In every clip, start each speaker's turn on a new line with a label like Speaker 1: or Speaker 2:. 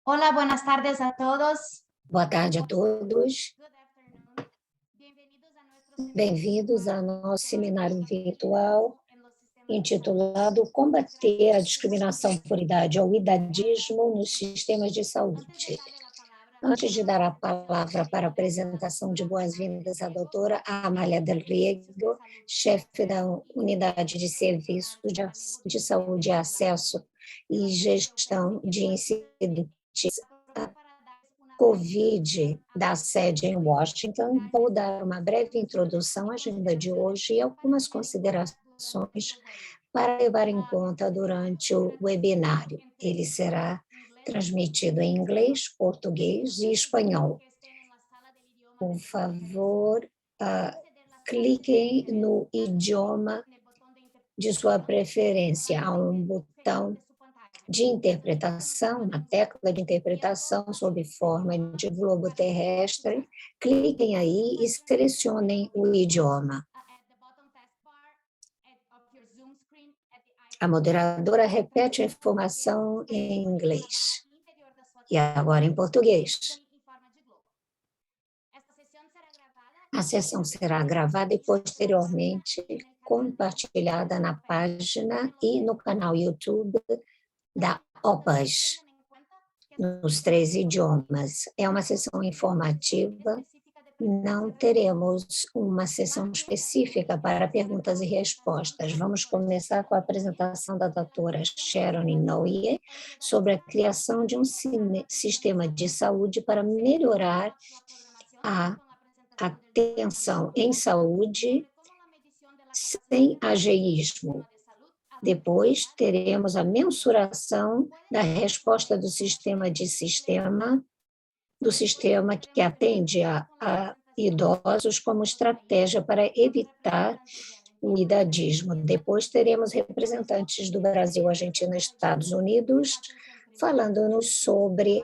Speaker 1: Hola, buenas tardes a todos.
Speaker 2: Boa tarde a todos. Bem-vindos ao nosso seminário virtual intitulado Combater a Discriminação por Idade ou Idadismo nos Sistemas de Saúde. Antes de dar a palavra para a apresentação de boas-vindas à doutora Amália Del Riego, chefe da Unidade de Serviços de Saúde, Acesso e Gestão de Incidentes Covid da sede em Washington, vou dar uma breve introdução à agenda de hoje e algumas considerações para levar em conta durante o webinário. Ele será transmitido em inglês, português e espanhol. Por favor, cliquem no idioma de sua preferência. Há um botão de interpretação, na tecla de interpretação sob forma de globo terrestre, cliquem aí e selecionem o idioma. A moderadora repete a informação em inglês. E agora em português. A sessão será gravada e posteriormente compartilhada na página e no canal YouTube da OPAS, nos 3 idiomas. É uma sessão informativa, não teremos uma sessão específica para perguntas e respostas. Vamos começar com a apresentação da doutora Sharon Inouye sobre a criação de um sistema de saúde para melhorar a atenção em saúde sem ageísmo. Depois, teremos a mensuração da resposta do sistema que atende a idosos como estratégia para evitar o idadismo. Depois, teremos representantes do Brasil, Argentina e Estados Unidos falando-nos sobre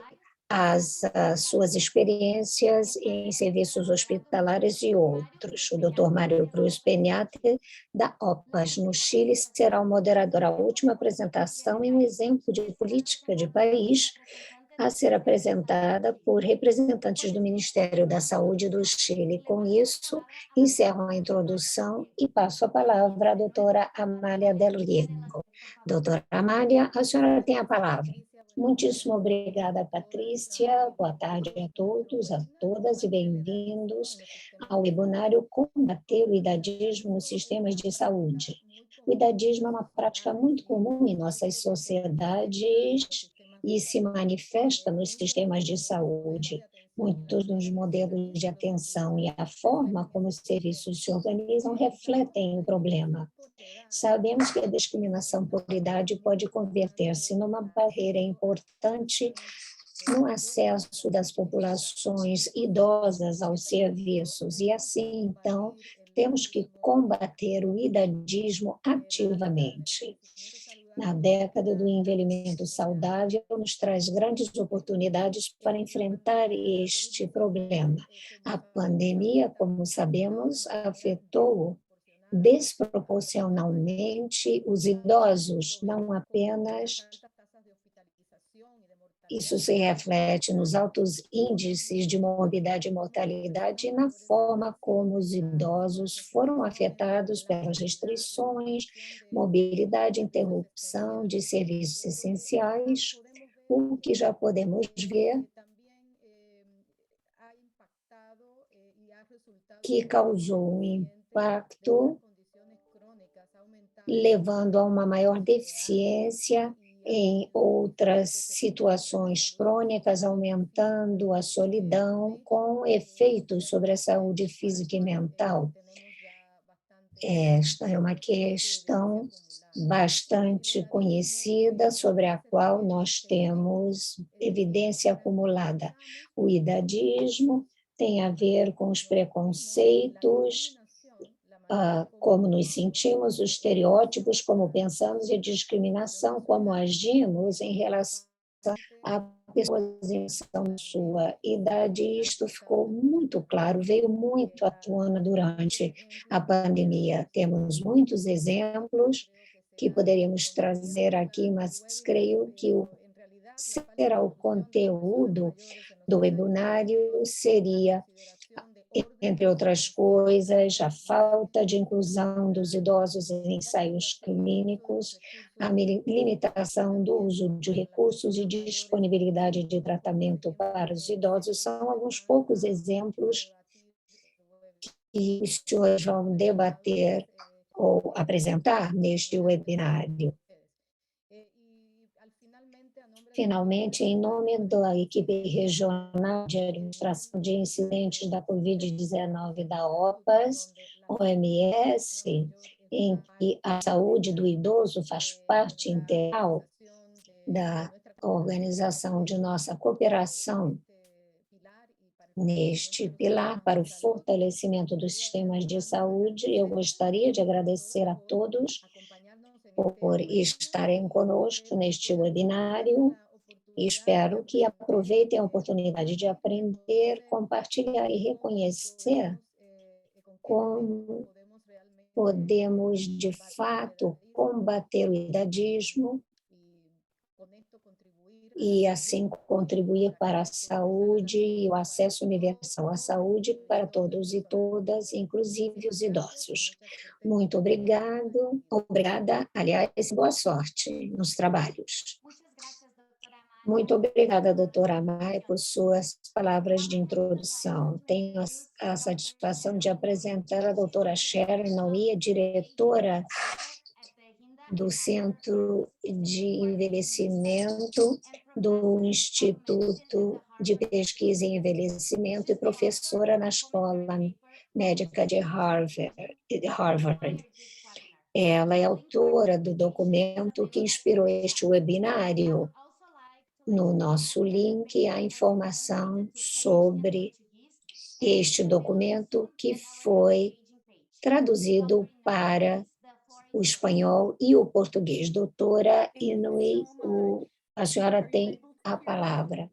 Speaker 2: as suas experiências em serviços hospitalares e outros. O Dr. Mário Cruz Peñate, da OPAS, no Chile, será o moderador. A última apresentação é um exemplo de política de país a ser apresentada por representantes do Ministério da Saúde do Chile. Com isso, encerro a introdução e passo a palavra à doutora Amália Del Riego. Doutora Amália, a senhora tem a palavra. Muitíssimo obrigada, Patrícia. Boa tarde a todos, a todas e bem-vindos ao webinário Combater o Idadismo nos Sistemas de Saúde. O idadismo é uma prática muito comum em nossas sociedades e se manifesta nos sistemas de saúde. Muitos dos modelos de atenção e a forma como os serviços se organizam refletem o problema. Sabemos que a discriminação por idade pode converter-se numa barreira importante no acesso das populações idosas aos serviços e, assim, então, temos que combater o idadismo ativamente. Na década do envelhecimento saudável, nos traz grandes oportunidades para enfrentar este problema. A pandemia, como sabemos, afetou desproporcionalmente os idosos, não apenas isso se reflete nos altos índices de morbidade e mortalidade e na forma como os idosos foram afetados pelas restrições, mobilidade, interrupção de serviços essenciais, o que já podemos ver que causou um impacto, levando a uma maior deficiência em outras situações crônicas, aumentando a solidão, com efeitos sobre a saúde física e mental. Esta é uma questão bastante conhecida, sobre a qual nós temos evidência acumulada. O idadismo tem a ver com os preconceitos, como nos sentimos, os estereótipos, como pensamos, e a discriminação, como agimos em relação a pessoas em sua idade. Isto ficou muito claro, veio muito à tona durante a pandemia. Temos muitos exemplos que poderíamos trazer aqui, mas creio que será o conteúdo do webinário seria, entre outras coisas, a falta de inclusão dos idosos em ensaios clínicos, a limitação do uso de recursos e disponibilidade de tratamento para os idosos são alguns poucos exemplos que os senhores vão debater ou apresentar neste webinário. Finalmente, em nome da equipe regional de administração de incidentes da Covid-19 da OMS, em que a saúde do idoso faz parte integral da organização de nossa cooperação neste pilar para o fortalecimento dos sistemas de saúde, eu gostaria de agradecer a todos por estarem conosco neste webinário. Espero que aproveitem a oportunidade de aprender, compartilhar e reconhecer como podemos, de fato, combater o idadismo e, assim, contribuir para a saúde e o acesso universal à saúde para todos e todas, inclusive os idosos. Muito obrigada, aliás, boa sorte nos trabalhos. Muito obrigada, doutora Maia, por suas palavras de introdução. Tenho a satisfação de apresentar a doutora Sharon Naui, diretora do Centro de Envelhecimento do Instituto de Pesquisa em Envelhecimento e professora na Escola Médica de Harvard. Ela é autora do documento que inspirou este webinário. No nosso link, há informação sobre este documento que foi traduzido para o espanhol e o português. Doutora Inui, a senhora tem a palavra.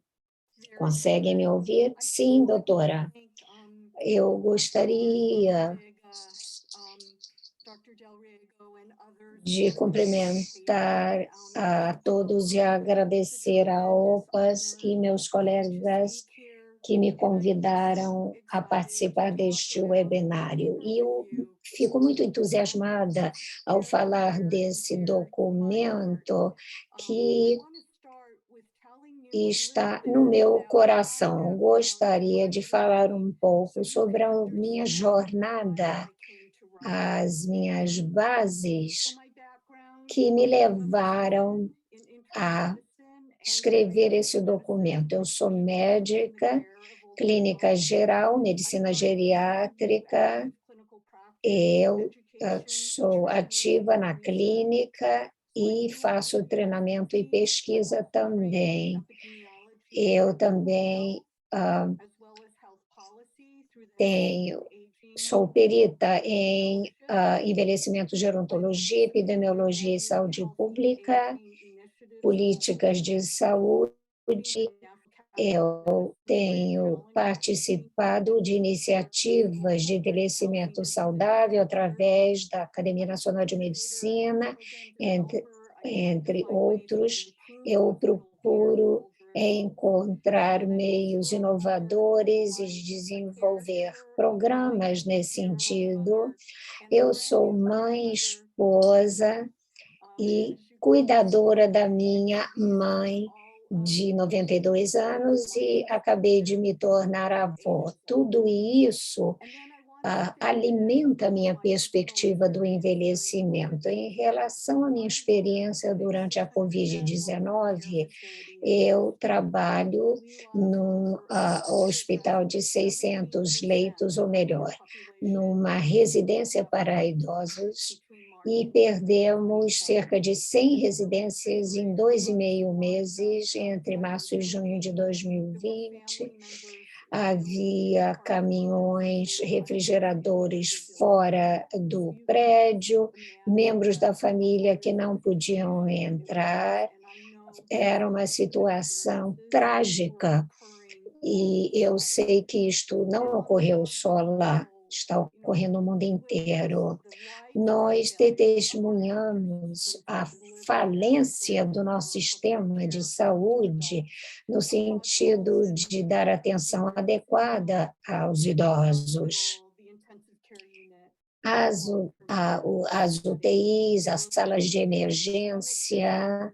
Speaker 2: Conseguem me ouvir? Sim, doutora. Eu gostaria de cumprimentar a todos e agradecer a OPAS e meus colegas que me convidaram a participar deste webinário. E eu fico muito entusiasmada ao falar desse documento que está no meu coração. Gostaria de falar um pouco sobre a minha jornada, as minhas bases que me levaram a escrever esse documento. Eu sou médica, clínica geral, medicina geriátrica, eu sou ativa na clínica e faço treinamento e pesquisa também. Eu também sou perita em envelhecimento, gerontologia, epidemiologia e saúde pública, políticas de saúde. Eu tenho participado de iniciativas de envelhecimento saudável através da Academia Nacional de Medicina, entre outros. Eu procuro encontrar meios inovadores e desenvolver programas nesse sentido. Eu sou mãe, esposa e cuidadora da minha mãe de 92 anos e acabei de me tornar avó. Tudo isso alimenta a minha perspectiva do envelhecimento. Em relação à minha experiência durante a Covid-19, eu trabalho num hospital de 600 leitos, ou melhor, numa residência para idosos, e perdemos cerca de 100 residências em 2,5 meses, entre março e junho de 2020. Havia caminhões refrigeradores fora do prédio, membros da família que não podiam entrar. Era uma situação trágica e eu sei que isto não ocorreu só lá. está ocorrendo no mundo inteiro. Nós testemunhamos a falência do nosso sistema de saúde no sentido de dar atenção adequada aos idosos. As UTIs, as salas de emergência,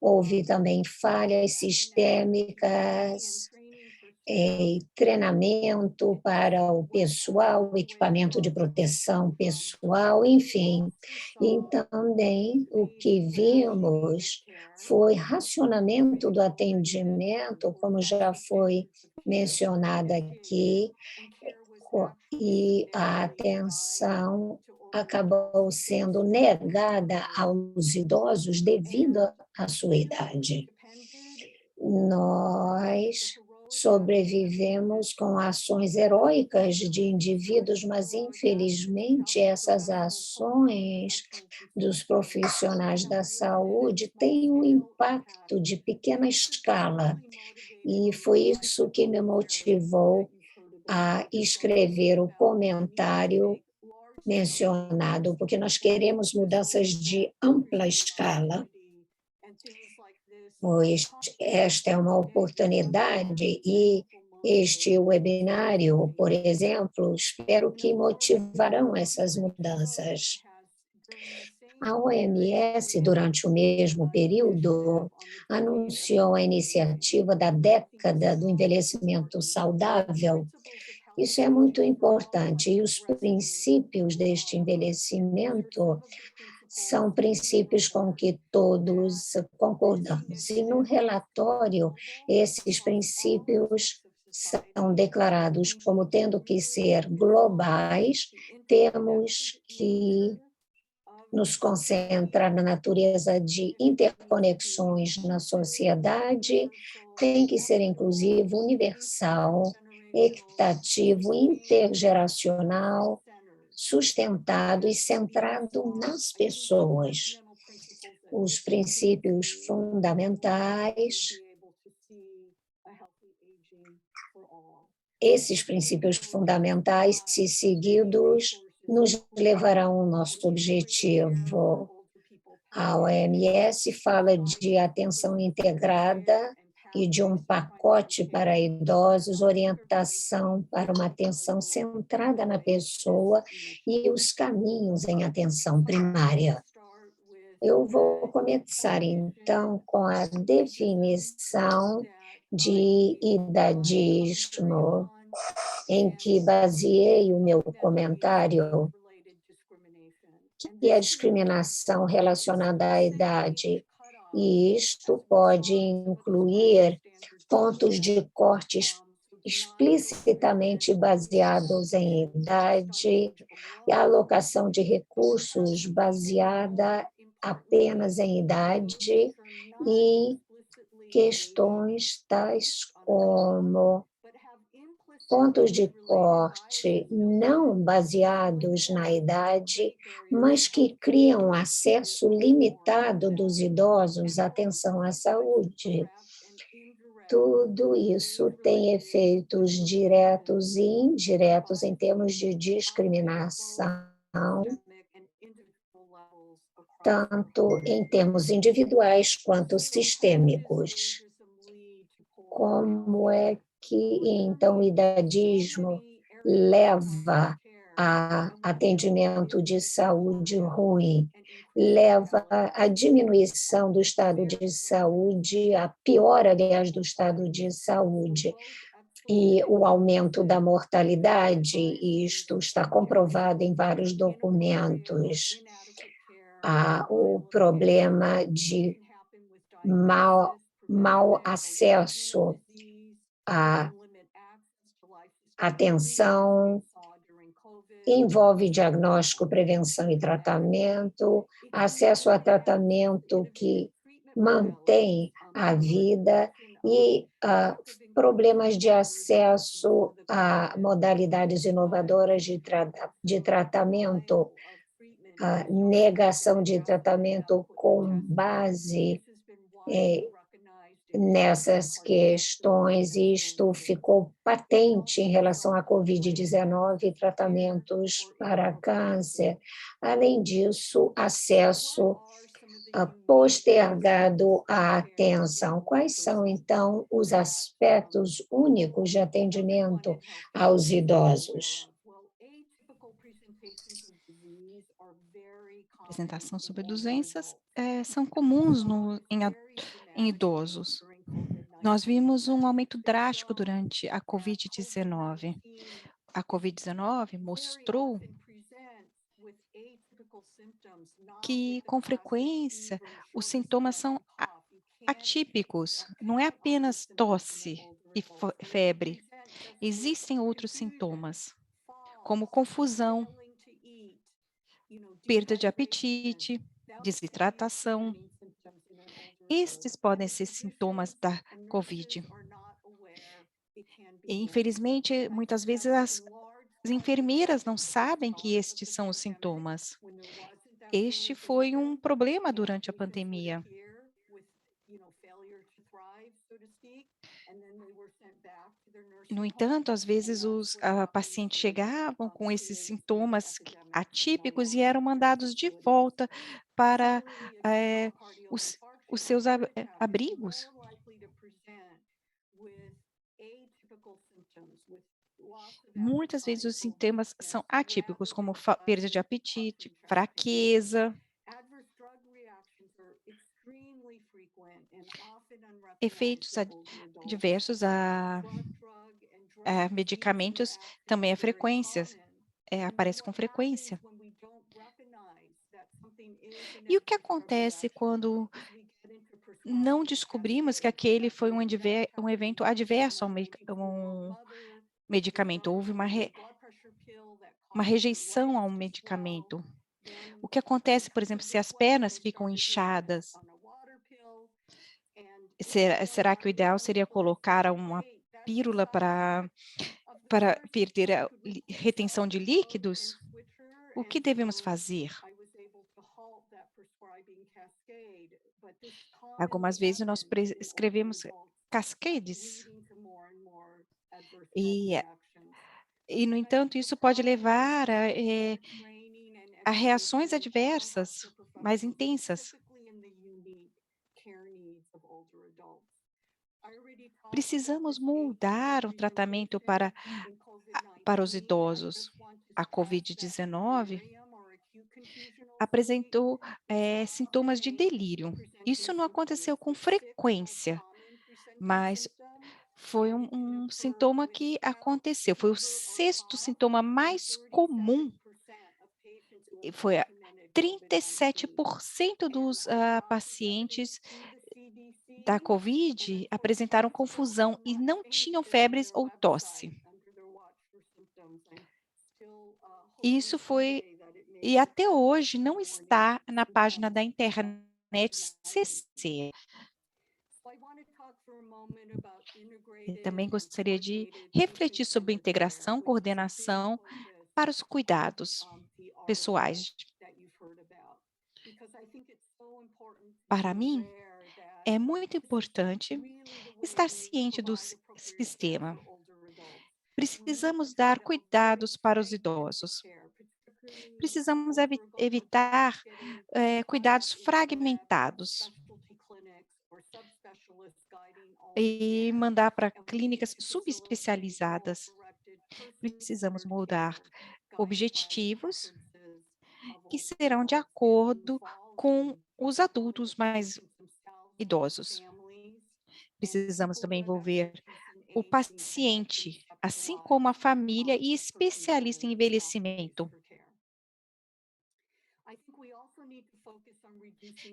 Speaker 2: houve também falhas sistêmicas, treinamento para o pessoal, equipamento de proteção pessoal, enfim. E também o que vimos foi racionamento do atendimento, como já foi mencionado aqui, e a atenção acabou sendo negada aos idosos devido à sua idade. Nós sobrevivemos com ações heróicas de indivíduos, mas infelizmente essas ações dos profissionais da saúde têm um impacto de pequena escala, e foi isso que me motivou a escrever o comentário mencionado, porque nós queremos mudanças de ampla escala, pois esta é uma oportunidade e este webinário, por exemplo, espero que motivarão essas mudanças. A OMS, durante o mesmo período, anunciou a iniciativa da década do envelhecimento saudável. Isso é muito importante, e os princípios deste envelhecimento são princípios com que todos concordamos. E no relatório, esses princípios são declarados como tendo que ser globais, temos que nos concentrar na natureza de interconexões na sociedade, tem que ser inclusivo, universal, equitativo, intergeracional, sustentado e centrado nas pessoas. Os princípios fundamentais, esses princípios fundamentais, se seguidos, nos levarão ao nosso objetivo. A OMS fala de atenção integrada e de um pacote para idosos, orientação para uma atenção centrada na pessoa e os caminhos em atenção primária. Eu vou começar, então, com a definição de idadismo, em que baseei o meu comentário, que é a discriminação relacionada à idade. E isto pode incluir pontos de corte explicitamente baseados em idade, e a alocação de recursos baseada apenas em idade, e questões tais como pontos de corte não baseados na idade, mas que criam acesso limitado dos idosos à atenção à saúde. Tudo isso tem efeitos diretos e indiretos em termos de discriminação, tanto em termos individuais quanto sistêmicos. Como é que, então, o idadismo leva a atendimento de saúde ruim, leva à diminuição do estado de saúde, a piora, aliás, do estado de saúde, e o aumento da mortalidade, e isto está comprovado em vários documentos. O problema de mau acesso à atenção, envolve diagnóstico, prevenção e tratamento, acesso a tratamento que mantém a vida e problemas de acesso a modalidades inovadoras de tratamento, negação de tratamento com base nessas questões, e isto ficou patente em relação à Covid-19 e tratamentos para câncer. Além disso, acesso postergado à atenção. Quais são, então, os aspectos únicos de atendimento aos idosos?
Speaker 3: Apresentação sobre doenças são comuns em idosos. Nós vimos um aumento drástico durante a Covid-19. A Covid-19 mostrou que, com frequência, os sintomas são atípicos. Não é apenas tosse e febre. Existem outros sintomas, como confusão, perda de apetite, desidratação. Estes podem ser sintomas da COVID. E, infelizmente, muitas vezes as enfermeiras não sabem que estes são os sintomas. Este foi um problema durante a pandemia. No entanto, às vezes os pacientes chegavam com esses sintomas atípicos e eram mandados de volta para eh, os, os seus abrigos. Muitas vezes os sintomas são atípicos, como perda de apetite, fraqueza, efeitos adversos a medicamentos também aparece com frequência. E o que acontece quando não descobrimos que aquele foi um evento adverso a um medicamento? Houve uma rejeição a um medicamento. O que acontece, por exemplo, se as pernas ficam inchadas? Será que o ideal seria colocar uma pílula para perder a retenção de líquidos? O que devemos fazer? Algumas vezes nós prescrevemos cascades e, no entanto, isso pode levar a reações adversas mais intensas. Precisamos mudar o tratamento para os idosos. A Covid-19 apresentou sintomas de delírio. Isso não aconteceu com frequência, mas foi um sintoma que aconteceu. Foi o sexto sintoma mais comum. E foi 37% dos pacientes da COVID apresentaram confusão e não tinham febres ou tosse. Isso foi, e até hoje não está na página da internet CC. Eu também gostaria de refletir sobre integração, coordenação para os cuidados pessoais. Para mim, é muito importante estar ciente do sistema. Precisamos dar cuidados para os idosos. Precisamos evitar cuidados fragmentados e mandar para clínicas subespecializadas. Precisamos mudar objetivos que serão de acordo com os adultos mais idosos. Precisamos também envolver o paciente, assim como a família e especialista em envelhecimento.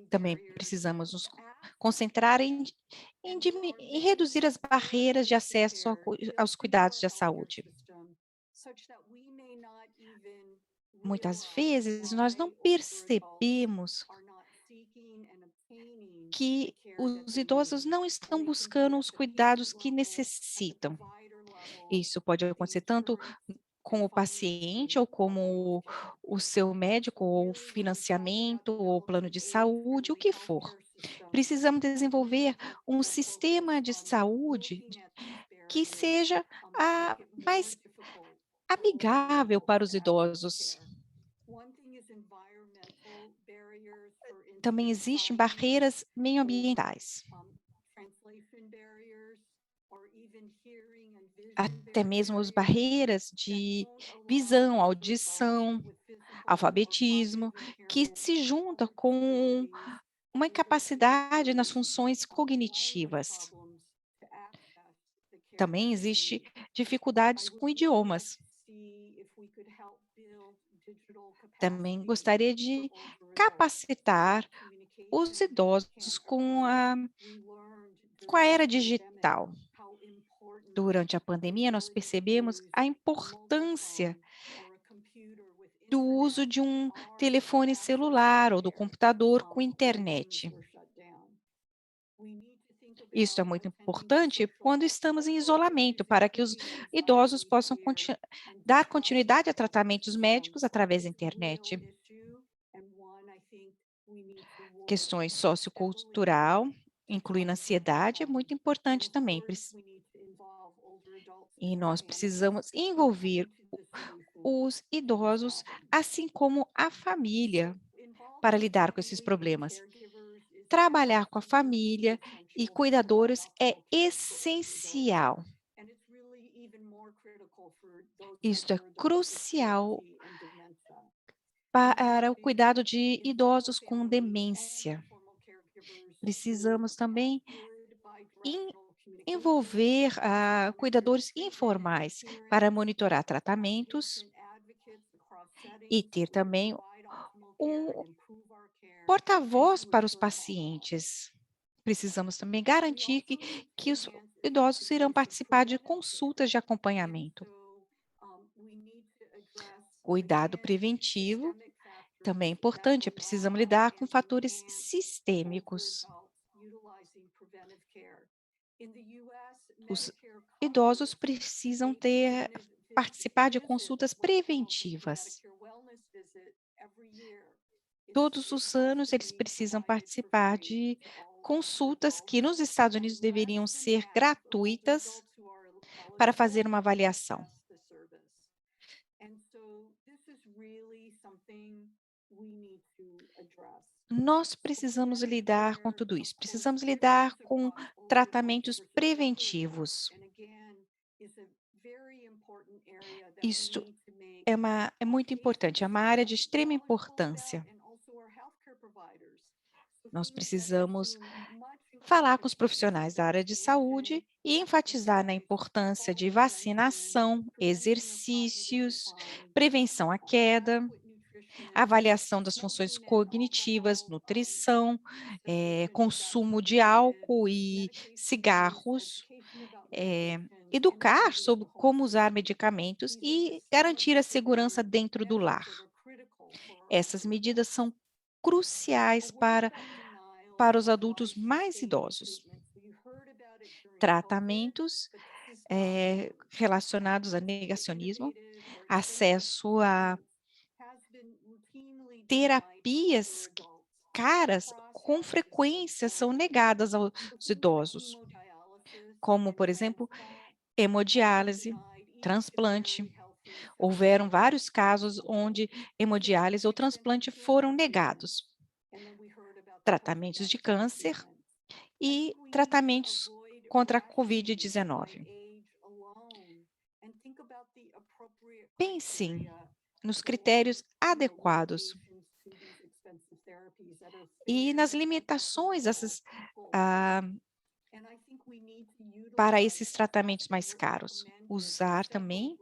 Speaker 3: Também precisamos nos concentrar em reduzir as barreiras de acesso aos cuidados de saúde. Muitas vezes nós não percebemos que os idosos não estão buscando os cuidados que necessitam. Isso pode acontecer tanto com o paciente ou como o seu médico, ou financiamento, ou plano de saúde, o que for. Precisamos desenvolver um sistema de saúde que seja mais amigável para os idosos. Também existem barreiras meioambientais, até mesmo as barreiras de visão, audição, alfabetismo, que se junta com uma incapacidade nas funções cognitivas. Também existe dificuldades com idiomas. Também gostaria de capacitar os idosos com a era digital. Durante a pandemia, nós percebemos a importância do uso de um telefone celular ou do computador com internet. Isso é muito importante quando estamos em isolamento, para que os idosos possam dar continuidade a tratamentos médicos através da internet. Questões sociocultural, incluindo ansiedade, é muito importante também. E nós precisamos envolver os idosos, assim como a família, para lidar com esses problemas. Trabalhar com a família e cuidadores é essencial. Isto é crucial para o cuidado de idosos com demência. Precisamos também envolver cuidadores informais para monitorar tratamentos e ter também um porta-voz para os pacientes. Precisamos também garantir que os idosos irão participar de consultas de acompanhamento. Cuidado preventivo também é importante, precisamos lidar com fatores sistêmicos. Os idosos precisam participar de consultas preventivas. Todos os anos eles precisam participar de consultas que nos Estados Unidos deveriam ser gratuitas para fazer uma avaliação. Nós precisamos lidar com tudo isso, precisamos lidar com tratamentos preventivos. Isto é muito importante, é uma área de extrema importância. Nós precisamos falar com os profissionais da área de saúde e enfatizar na importância de vacinação, exercícios, prevenção à queda, avaliação das funções cognitivas, nutrição, consumo de álcool e cigarros, educar sobre como usar medicamentos e garantir a segurança dentro do lar. Essas medidas são cruciais para os adultos mais idosos. Tratamentos relacionados a negacionismo, acesso a terapias caras com frequência são negadas aos idosos, como, por exemplo, hemodiálise, transplante. Houveram vários casos onde hemodiálise ou transplante foram negados. Tratamentos de câncer e tratamentos contra a Covid-19. Pensem nos critérios adequados e nas limitações para esses tratamentos mais caros. Usar também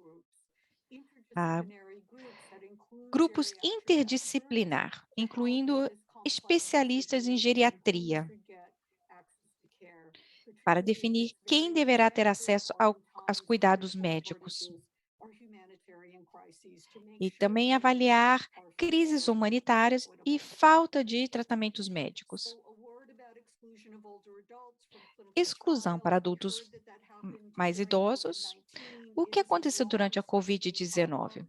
Speaker 3: grupos interdisciplinar, incluindo especialistas em geriatria, para definir quem deverá ter acesso aos cuidados médicos. E também avaliar crises humanitárias e falta de tratamentos médicos. Exclusão para adultos mais idosos. O que aconteceu durante a Covid-19?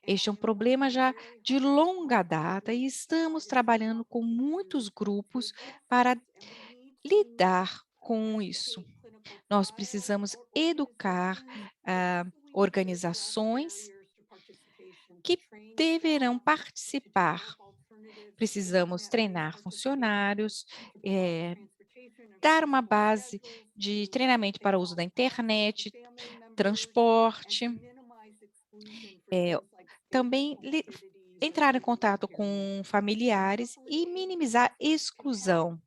Speaker 3: Este é um problema já de longa data e estamos trabalhando com muitos grupos para lidar com isso. Nós precisamos educar organizações que deverão participar. Precisamos treinar funcionários, dar uma base de treinamento para o uso da internet, transporte, também entrar em contato com familiares e minimizar exclusão.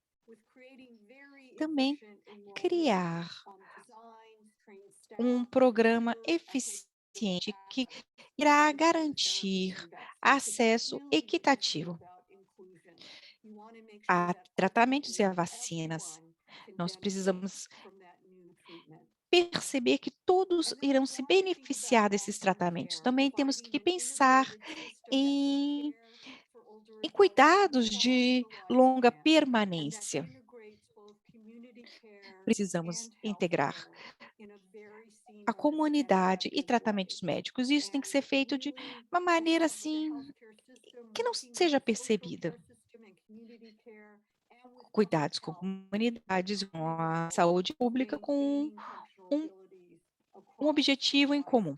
Speaker 3: Também criar um programa eficiente que irá garantir acesso equitativo a tratamentos e a vacinas. Nós precisamos perceber que todos irão se beneficiar desses tratamentos. Também temos que pensar em, em cuidados de longa permanência. Precisamos integrar a comunidade e tratamentos médicos. Isso tem que ser feito de uma maneira assim que não seja percebida. Cuidados com comunidades, com a saúde pública, com um, um objetivo em comum.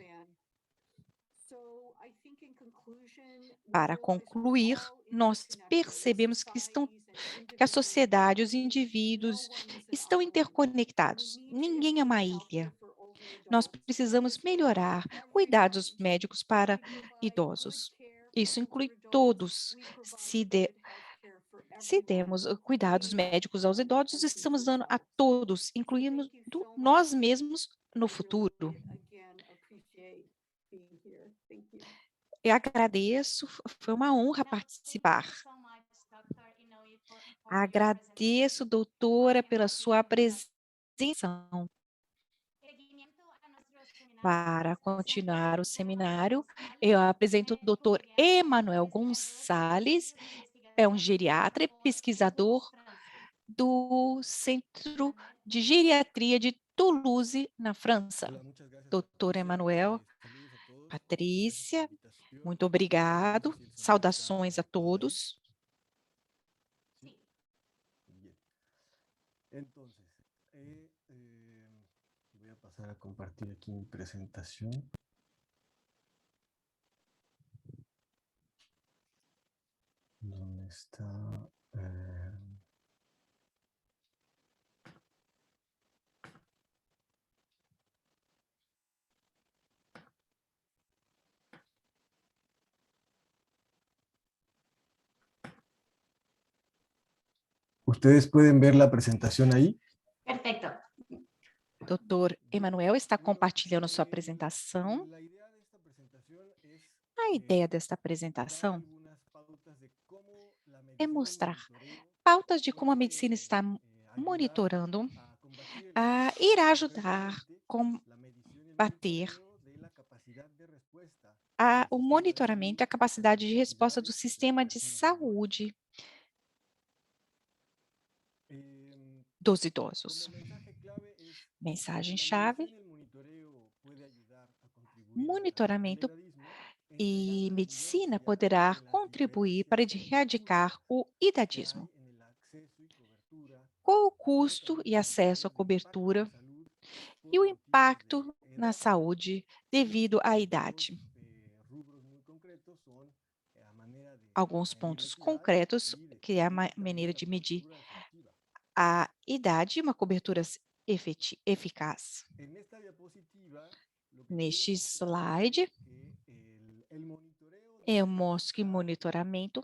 Speaker 3: Para concluir, nós percebemos que a sociedade, os indivíduos estão interconectados. Ninguém é uma ilha. Nós precisamos melhorar cuidados médicos para idosos. Isso inclui todos. Se demos cuidados médicos aos idosos, estamos dando a todos, incluindo nós mesmos no futuro. Eu agradeço, foi uma honra participar. Agradeço, doutora, pela sua apresentação. Para continuar o seminário, eu apresento o doutor Emanuel Gonçalves, é um geriatra e pesquisador do Centro de Geriatria de Toulouse, na França. Doutor Emanuel, Patrícia, muito obrigado. Saudações a todos.
Speaker 4: Voy a pasar a compartir aquí mi presentación. ¿Dónde está? ¿Ustedes pueden ver la presentación ahí?
Speaker 1: Perfecto.
Speaker 3: Doutor Emanuel está compartilhando sua apresentação. A ideia desta apresentação é mostrar pautas de como a medicina está monitorando, irá ajudar a combater o monitoramento e a capacidade de resposta do sistema de saúde dos idosos. Mensagem-chave: monitoramento e medicina poderá contribuir para erradicar o idadismo. Qual o custo e acesso à cobertura e o impacto na saúde devido à idade? Alguns pontos concretos, que é a maneira de medir a idade e uma cobertura eficaz. Neste slide, eu mostro que monitoramento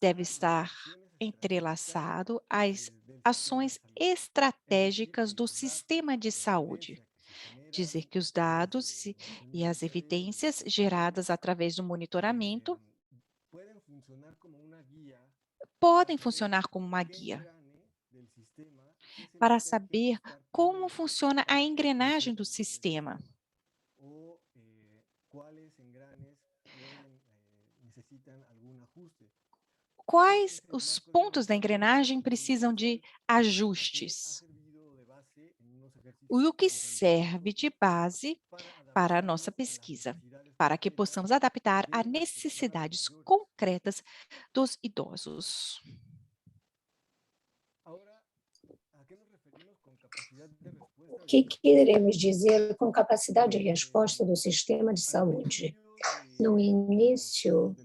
Speaker 3: deve estar entrelaçado às ações estratégicas do sistema de saúde. Dizer que os dados e as evidências geradas através do monitoramento podem funcionar como uma guia para saber como funciona a engrenagem do sistema. quais os pontos da engrenagem precisam de ajustes? O que serve de base para a nossa pesquisa, para que possamos adaptar a necessidades concretas dos idosos.
Speaker 2: O que queremos dizer com capacidade de resposta do sistema de saúde? No início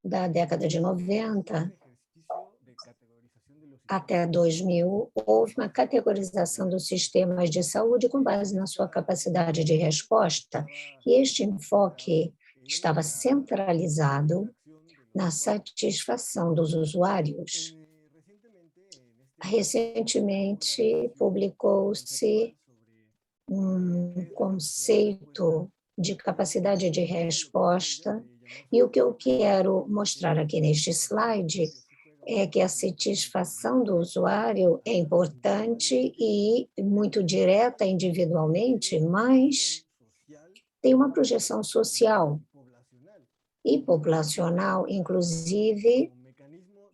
Speaker 2: da década de 90, até 2000, houve uma categorização dos sistemas de saúde com base na sua capacidade de resposta, e este enfoque estava centralizado na satisfação dos usuários. Recentemente, publicou-se um conceito de capacidade de resposta, e o que eu quero mostrar aqui neste slide é que a satisfação do usuário é importante e muito direta individualmente, mas tem uma projeção social e populacional, inclusive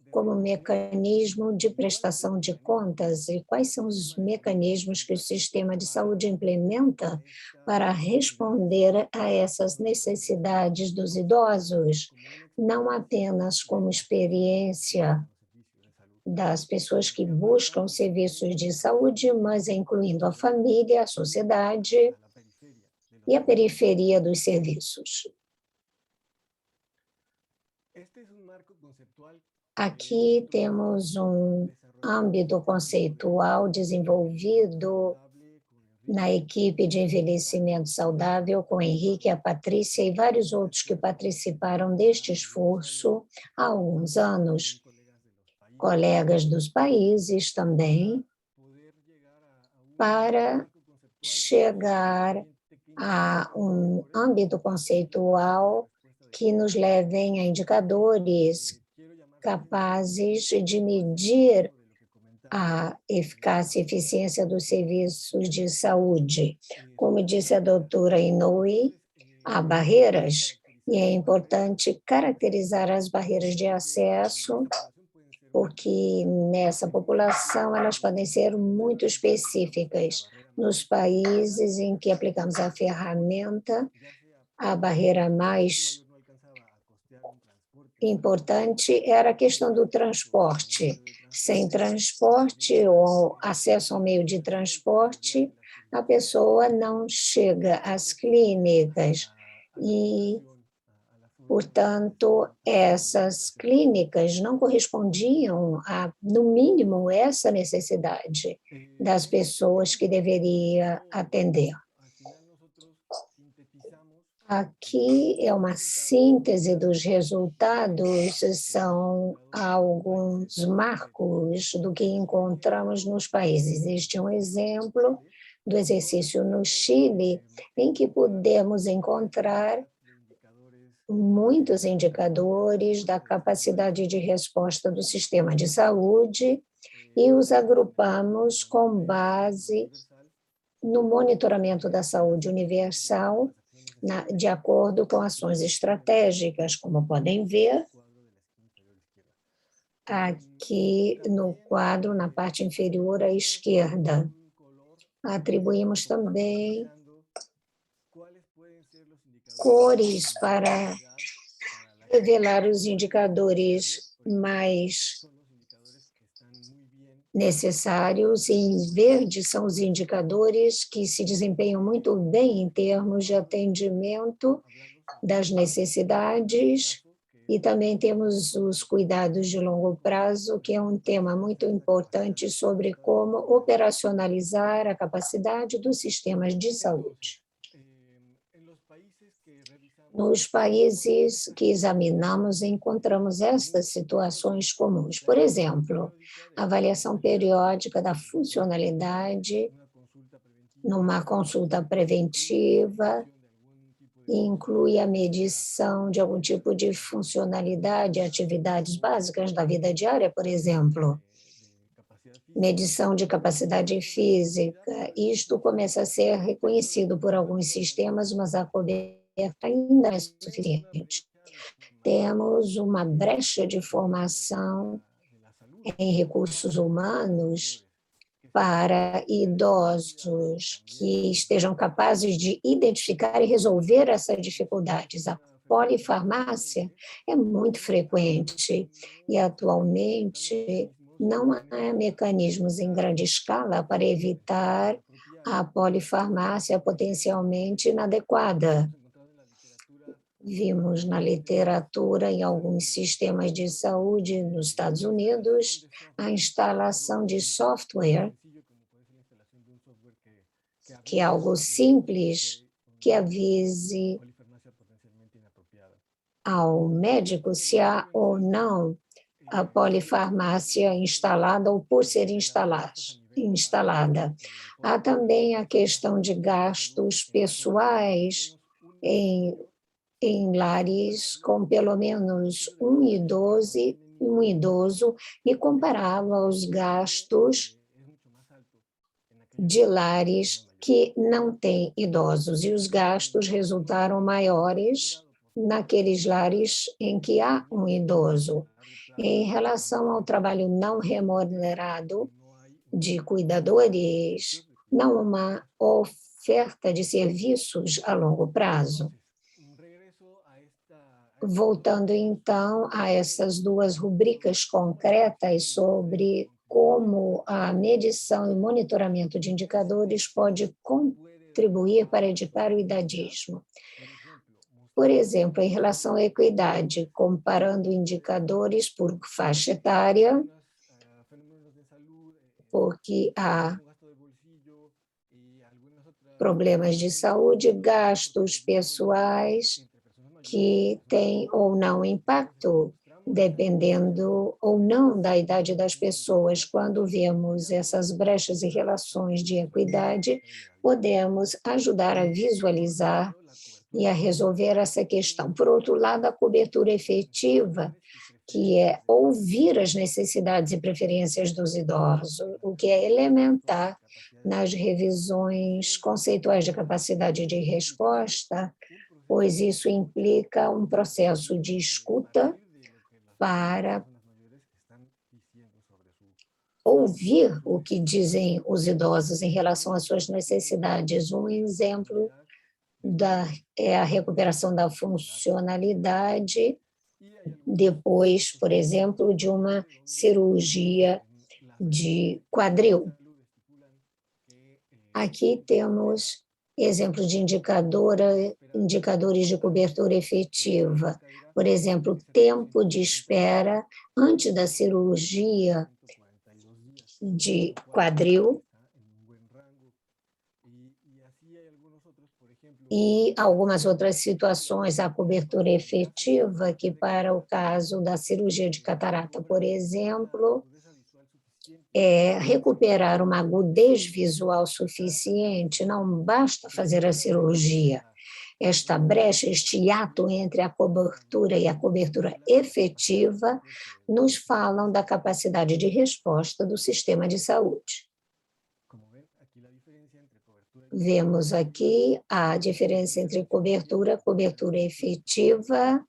Speaker 2: como mecanismo de prestação de contas. E quais são os mecanismos que o sistema de saúde implementa para responder a essas necessidades dos idosos, não apenas como experiência das pessoas que buscam serviços de saúde, mas incluindo a família, a sociedade e a periferia dos serviços. Aqui temos um âmbito conceitual desenvolvido na equipe de envelhecimento saudável com o Henrique, a Patrícia e vários outros que participaram deste esforço há alguns anos, colegas dos países também, para chegar a um âmbito conceitual que nos levem a indicadores capazes de medir a eficácia e eficiência dos serviços de saúde. Como disse a doutora Inoue, há barreiras, e é importante caracterizar as barreiras de acesso, porque nessa população elas podem ser muito específicas. Nos países em que aplicamos a ferramenta, a barreira mais importante era a questão do transporte. Sem transporte ou acesso ao meio de transporte, a pessoa não chega às clínicas e, portanto, essas clínicas não correspondiam a, no mínimo, essa necessidade das pessoas que deveria atender. Aqui é uma síntese dos resultados, são alguns marcos do que encontramos nos países. Este é um exemplo do exercício no Chile, em que podemos encontrar muitos indicadores da capacidade de resposta do sistema de saúde e os agrupamos com base no monitoramento da saúde universal, de acordo com ações estratégicas, como podem ver aqui no quadro, na parte inferior à esquerda. Atribuímos também cores para revelar os indicadores mais necessários, e em verde são os indicadores que se desempenham muito bem em termos de atendimento das necessidades, e também temos os cuidados de longo prazo, que é um tema muito importante sobre como operacionalizar a capacidade dos sistemas de saúde. Nos países que examinamos, encontramos estas situações comuns. Por exemplo, a avaliação periódica da funcionalidade numa consulta preventiva inclui a medição de algum tipo de funcionalidade, atividades básicas da vida diária, por exemplo. Medição de capacidade física. Isto começa a ser reconhecido por alguns sistemas, mas a cobertura ainda é suficiente. Temos uma brecha de formação em recursos humanos para idosos que estejam capazes de identificar e resolver essas dificuldades. A polifarmácia é muito frequente e, atualmente, não há mecanismos em grande escala para evitar a polifarmácia potencialmente inadequada. Vimos na literatura, em alguns sistemas de saúde nos Estados Unidos, a instalação de software, que é algo simples, que avise ao médico se há ou não a polifarmácia instalada ou por ser instalada. Há também a questão de gastos pessoais em lares com pelo menos um idoso e compará-lo aos gastos de lares que não têm idosos. E os gastos resultaram maiores naqueles lares em que há um idoso. Em relação ao trabalho não remunerado de cuidadores, não há uma oferta de serviços a longo prazo. Voltando, então, a essas duas rubricas concretas sobre como a medição e monitoramento de indicadores pode contribuir para evitar o idadismo. Por exemplo, em relação à equidade, comparando indicadores por faixa etária, porque há problemas de saúde, gastos pessoais que têm ou não impacto, dependendo ou não da idade das pessoas. Quando vemos essas brechas e relações de equidade, podemos ajudar a visualizar e a resolver essa questão. Por outro lado, a cobertura efetiva, que é ouvir as necessidades e preferências dos idosos, o que é elementar nas revisões conceituais de capacidade de resposta, pois isso implica um processo de escuta para ouvir o que dizem os idosos em relação às suas necessidades. Um exemplo é a recuperação da funcionalidade depois, por exemplo, de uma cirurgia de quadril. Aqui temos exemplos de indicadores de cobertura efetiva. Por exemplo, tempo de espera antes da cirurgia de quadril e algumas outras situações, a cobertura efetiva, que para o caso da cirurgia de catarata, por exemplo, é recuperar uma agudez visual suficiente, não basta fazer a cirurgia. Esta brecha, este hiato entre a cobertura e a cobertura efetiva, nos falam da capacidade de resposta do sistema de saúde. Vemos aqui a diferença entre cobertura efetiva,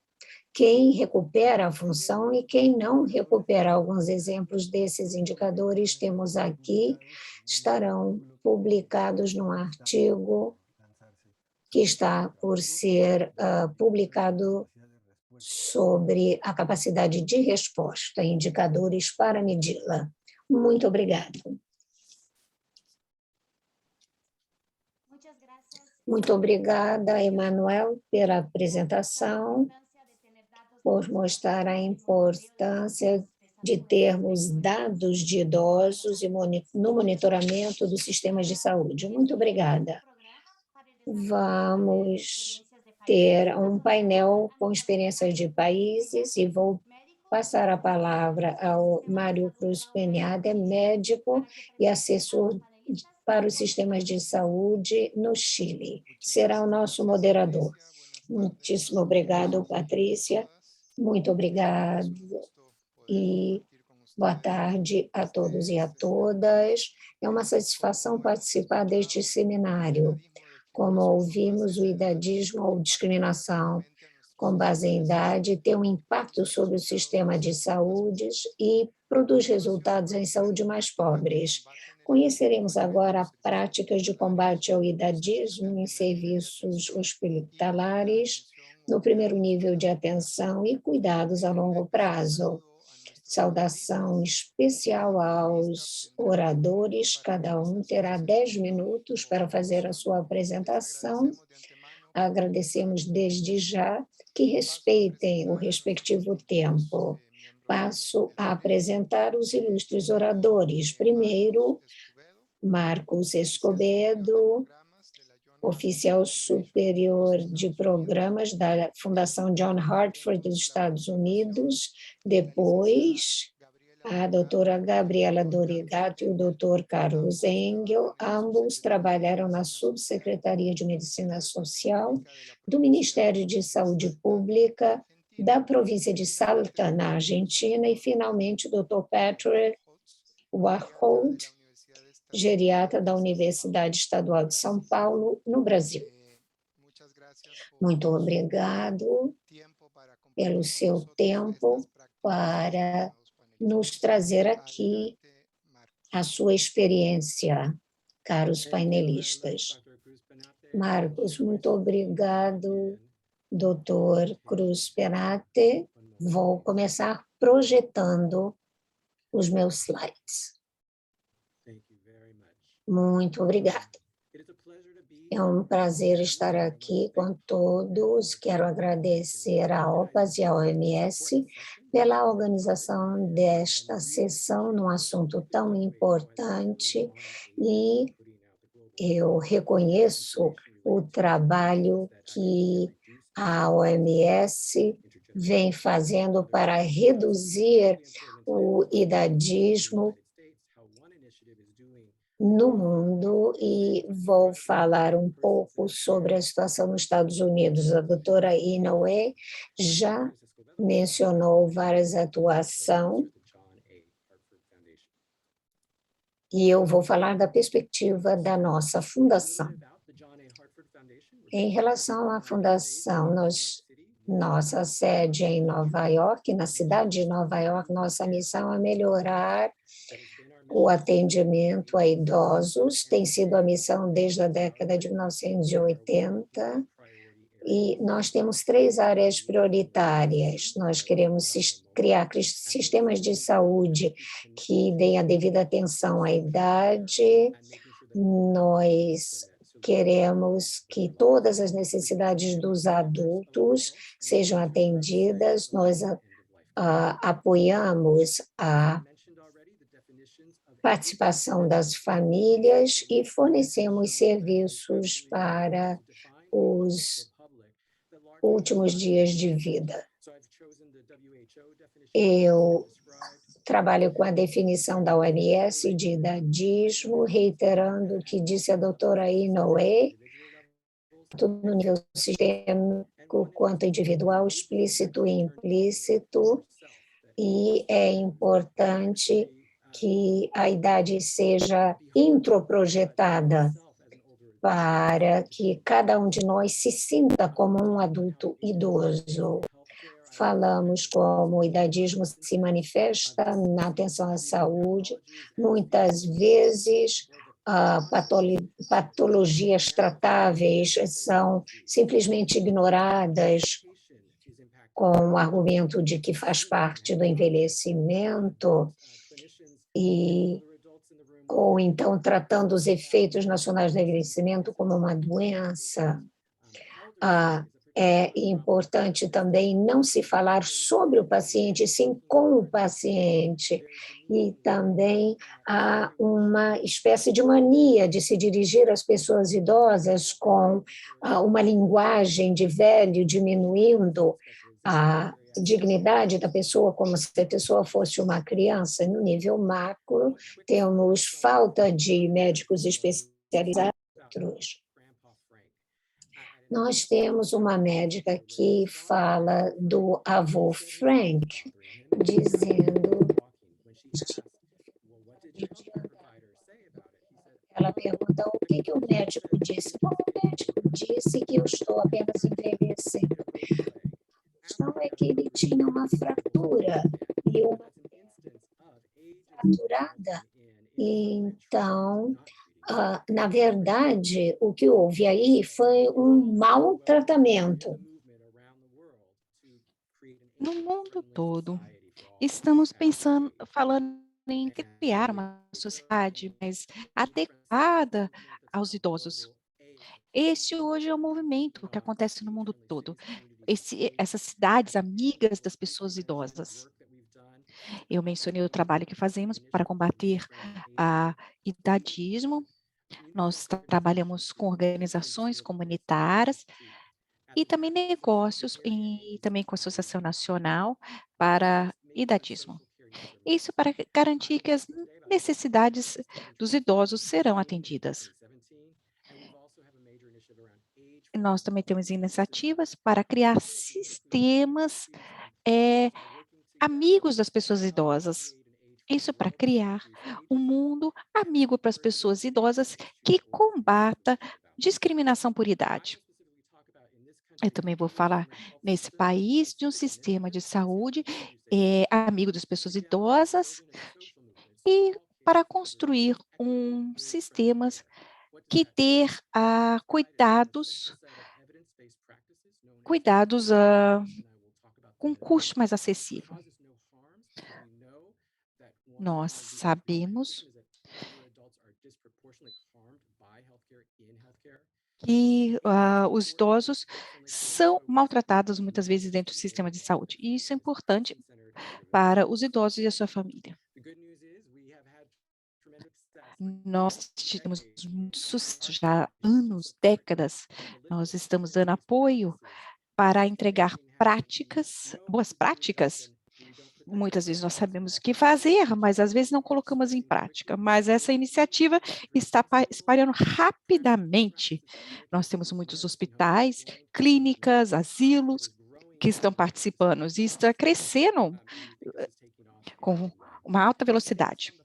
Speaker 2: quem recupera a função e quem não recupera. Alguns exemplos desses indicadores temos aqui, estarão publicados num artigo que está por ser publicado sobre a capacidade de resposta, indicadores para medi-la. Muito obrigada. Muito obrigada, Emanuel, pela apresentação, por mostrar a importância de termos dados de idosos no monitoramento dos sistemas de saúde. Muito obrigada. Vamos ter um painel com experiências de países e vou passar a palavra ao Mário Cruz Penhada, médico e assessor para os sistemas de saúde no Chile. Será o nosso moderador. Muitíssimo obrigado, Patrícia. Muito obrigado e boa tarde a todos e a todas. É uma satisfação participar deste seminário. Como ouvimos, o idadismo ou discriminação com base em idade, tem um impacto sobre o sistema de saúde e produz resultados em saúde mais pobres. Conheceremos agora práticas de combate ao idadismo em serviços hospitalares, no primeiro nível de atenção e cuidados a longo prazo. Saudação especial aos oradores, cada um terá 10 minutos para fazer a sua apresentação. Agradecemos desde já que respeitem o respectivo tempo. Passo a apresentar os ilustres oradores. Primeiro, Marcos Escobedo, oficial superior de programas da Fundação John Hartford dos Estados Unidos. Depois, a doutora Gabriela Dorigato e o doutor Carlos Engel, ambos trabalharam na Subsecretaria de Medicina Social do Ministério de Saúde Pública da província de Salta, na Argentina, e, finalmente, o doutor Patrick Warholt, geriatra da Universidade Estadual de São Paulo, no Brasil. Muito obrigado pelo seu tempo para nos trazer aqui a sua experiência, caros painelistas. Marcos, muito obrigado, doutor Cruz Penate. Vou começar projetando os meus slides. Muito obrigada. É um prazer estar aqui com todos. Quero agradecer à OPAS e à OMS pela organização desta sessão num assunto tão importante, e eu reconheço o trabalho que a OMS vem fazendo para reduzir o idadismo no mundo, e vou falar um pouco sobre a situação nos Estados Unidos. A doutora Inoue já mencionou várias atuações, e eu vou falar da perspectiva da nossa fundação. Em relação à fundação, nossa sede é em Nova York, na cidade de Nova York. Nossa missão é melhorar o atendimento a idosos, tem sido a missão desde a década de 1980, e nós temos 3 áreas prioritárias. Nós queremos criar sistemas de saúde que deem a devida atenção à idade, nós queremos que todas as necessidades dos adultos sejam atendidas, nós apoiamos a participação das famílias e fornecemos serviços para os últimos dias de vida. Eu trabalho com a definição da OMS de idadismo, reiterando o que disse a doutora Inoue, tanto no nível sistêmico quanto individual, explícito e implícito, e é importante que a idade seja introprojetada para que cada um de nós se sinta como um adulto idoso. Falamos como o idadismo se manifesta na atenção à saúde, muitas vezes patologias tratáveis são simplesmente ignoradas com o argumento de que faz parte do envelhecimento, ou então tratando os efeitos nacionais do envelhecimento como uma doença. É importante também não se falar sobre o paciente, sim com o paciente. E também há uma espécie de mania de se dirigir às pessoas idosas com uma linguagem de velho, diminuindo a dignidade da pessoa como se a pessoa fosse uma criança. No nível macro, temos falta de médicos especializados. Nós temos uma médica que fala do avô Frank, dizendo... Ela pergunta o que o médico disse. Bom, o médico disse que eu estou apenas envelhecendo. questão é que ele tinha uma fratura e uma fraturada. Então, na verdade, o que houve aí foi um mau tratamento.
Speaker 3: No mundo todo, estamos falando em criar uma sociedade mais adequada aos idosos. Esse hoje é o movimento que acontece no mundo todo. Essas cidades amigas das pessoas idosas. Eu mencionei o trabalho que fazemos para combater a idadismo. Nós trabalhamos com organizações comunitárias e também negócios, e também com a Associação Nacional para Idadismo. Isso para garantir que as necessidades dos idosos serão atendidas. Nós também temos iniciativas para criar sistemas amigos das pessoas idosas. Isso para criar um mundo amigo para as pessoas idosas que combata discriminação por idade. Eu também vou falar nesse país de um sistema de saúde amigo das pessoas idosas e para construir sistemas que ter cuidados com custo mais acessível. Nós sabemos que os idosos são maltratados muitas vezes dentro do sistema de saúde. E isso é importante para os idosos e a sua família. Nós tivemos muito sucesso já há anos, décadas. Nós estamos dando apoio para entregar boas práticas. Muitas vezes nós sabemos o que fazer, mas às vezes não colocamos em prática. Mas essa iniciativa está espalhando rapidamente. Nós temos muitos hospitais, clínicas, asilos que estão participando e está crescendo com uma alta velocidade.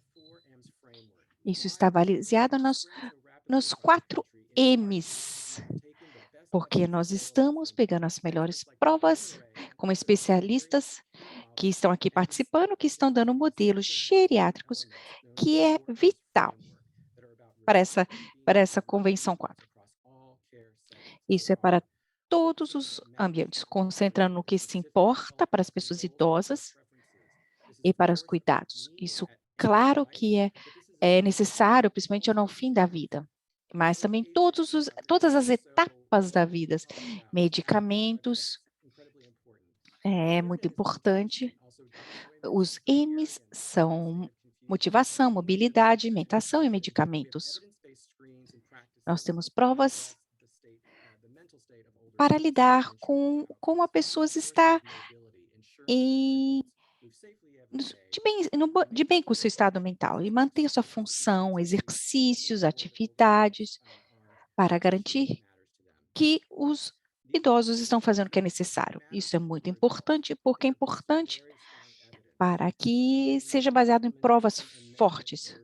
Speaker 3: Isso está baseado nos 4 M's, porque nós estamos pegando as melhores provas com especialistas que estão aqui participando, que estão dando modelos geriátricos, que é vital para essa Convenção 4. Isso é para todos os ambientes, concentrando no que se importa para as pessoas idosas e para os cuidados. Isso, claro que é necessário, principalmente no fim da vida, mas também todas as etapas da vida, medicamentos, é muito importante. Os M's são motivação, mobilidade, alimentação e medicamentos. Nós temos provas para lidar com como a pessoa está de bem com o seu estado mental e manter sua função, exercícios, atividades, para garantir que os idosos estão fazendo o que é necessário. Isso é muito importante, porque é importante para que seja baseado em provas fortes.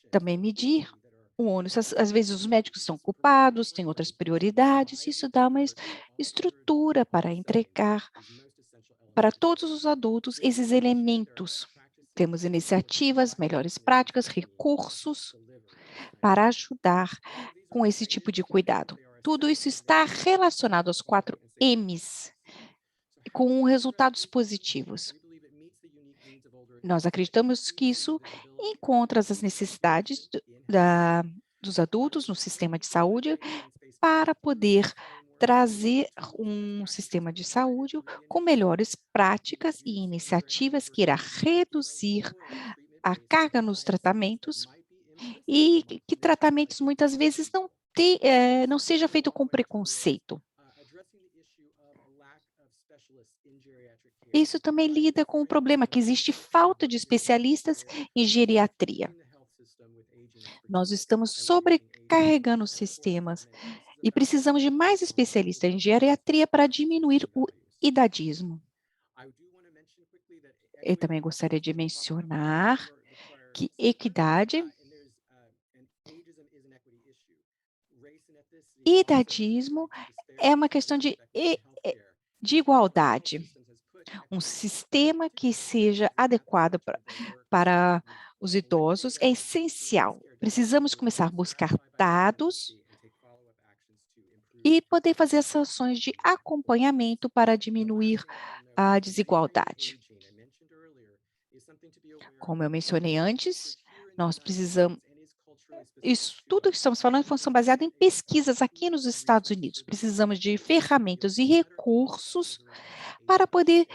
Speaker 3: Também medir o ônus. Às vezes os médicos estão ocupados, têm outras prioridades, isso dá uma estrutura para entregar para todos os adultos esses elementos. Temos iniciativas, melhores práticas, recursos para ajudar com esse tipo de cuidado. Tudo isso está relacionado aos 4 M's, com resultados positivos. Nós acreditamos que isso encontra as necessidades dos adultos no sistema de saúde para poder trazer um sistema de saúde com melhores práticas e iniciativas que irá reduzir a carga nos tratamentos e que tratamentos muitas vezes não seja feito com preconceito. Isso também lida com o problema que existe falta de especialistas em geriatria. Nós estamos sobrecarregando os sistemas e precisamos de mais especialistas em geriatria para diminuir o idadismo. Eu também gostaria de mencionar que equidade e idadismo é uma questão de de igualdade, um sistema que seja adequado para os idosos é essencial. Precisamos começar a buscar dados e poder fazer essas ações de acompanhamento para diminuir a desigualdade. Como eu mencionei antes, nós precisamos. Isso tudo que estamos falando são baseados em pesquisas aqui nos Estados Unidos. Precisamos de ferramentas e recursos para poder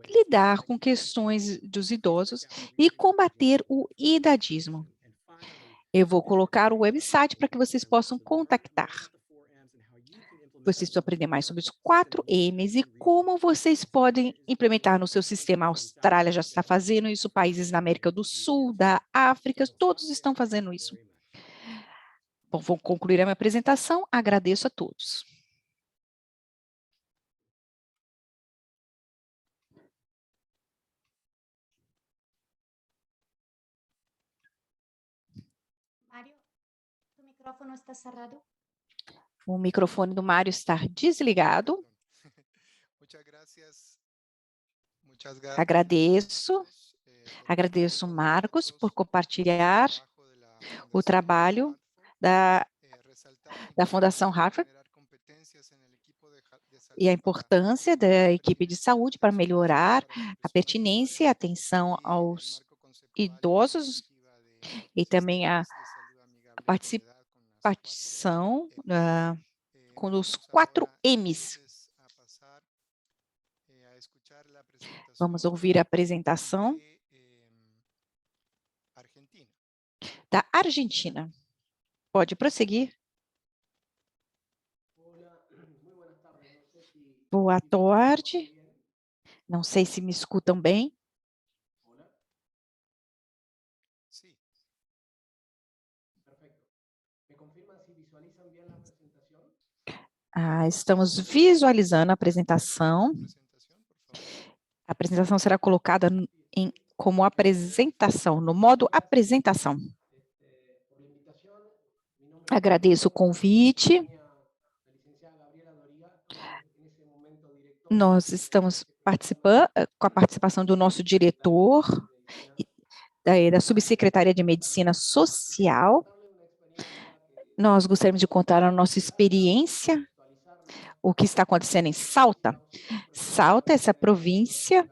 Speaker 3: lidar com questões dos idosos e combater o idadismo. Eu vou colocar o website para que vocês possam contactar. Vocês precisam aprender mais sobre os 4 M's e como vocês podem implementar no seu sistema. A Austrália já está fazendo isso, países na América do Sul, da África, todos estão fazendo isso. Bom, vou concluir a minha apresentação. Agradeço a todos.
Speaker 1: Mário, tu microfone está cerrado?
Speaker 3: O microfone do Mário está desligado. Agradeço, Marcos, por compartilhar o trabalho da Fundação Harvard e a importância da equipe de saúde para melhorar a pertinência e a atenção aos idosos e também a participação com os 4 M's. Vamos ouvir a apresentação da Argentina. Pode prosseguir. Boa tarde. Não sei se me escutam bem. Estamos visualizando a apresentação. A apresentação será colocada como apresentação, no modo apresentação. Agradeço o convite. Nós estamos participando com a participação do nosso diretor, da Subsecretaria de Medicina Social. Nós gostaríamos de contar a nossa experiência, o que está acontecendo em Salta. Salta, essa província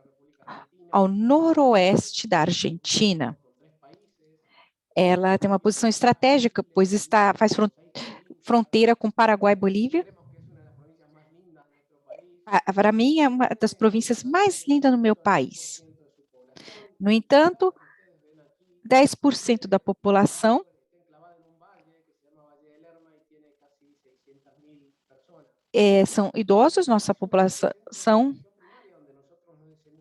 Speaker 3: ao noroeste da Argentina. Ela tem uma posição estratégica, pois faz fronteira com Paraguai e Bolívia. Para mim, é uma das províncias mais lindas no meu país. No entanto, 10% da população são idosos, nossa população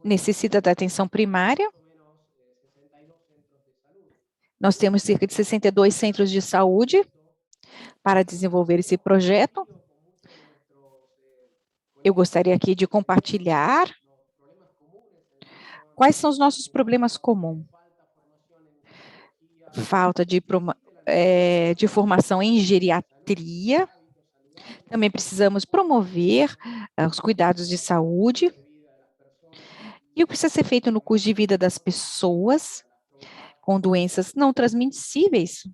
Speaker 3: necessita da atenção primária. Nós temos cerca de 62 centros de saúde para desenvolver esse projeto. Eu gostaria aqui de compartilhar quais são os nossos problemas comuns. Falta de formação em geriatria. Também precisamos promover os cuidados de saúde. E o que precisa ser feito no curso de vida das pessoas com doenças não transmissíveis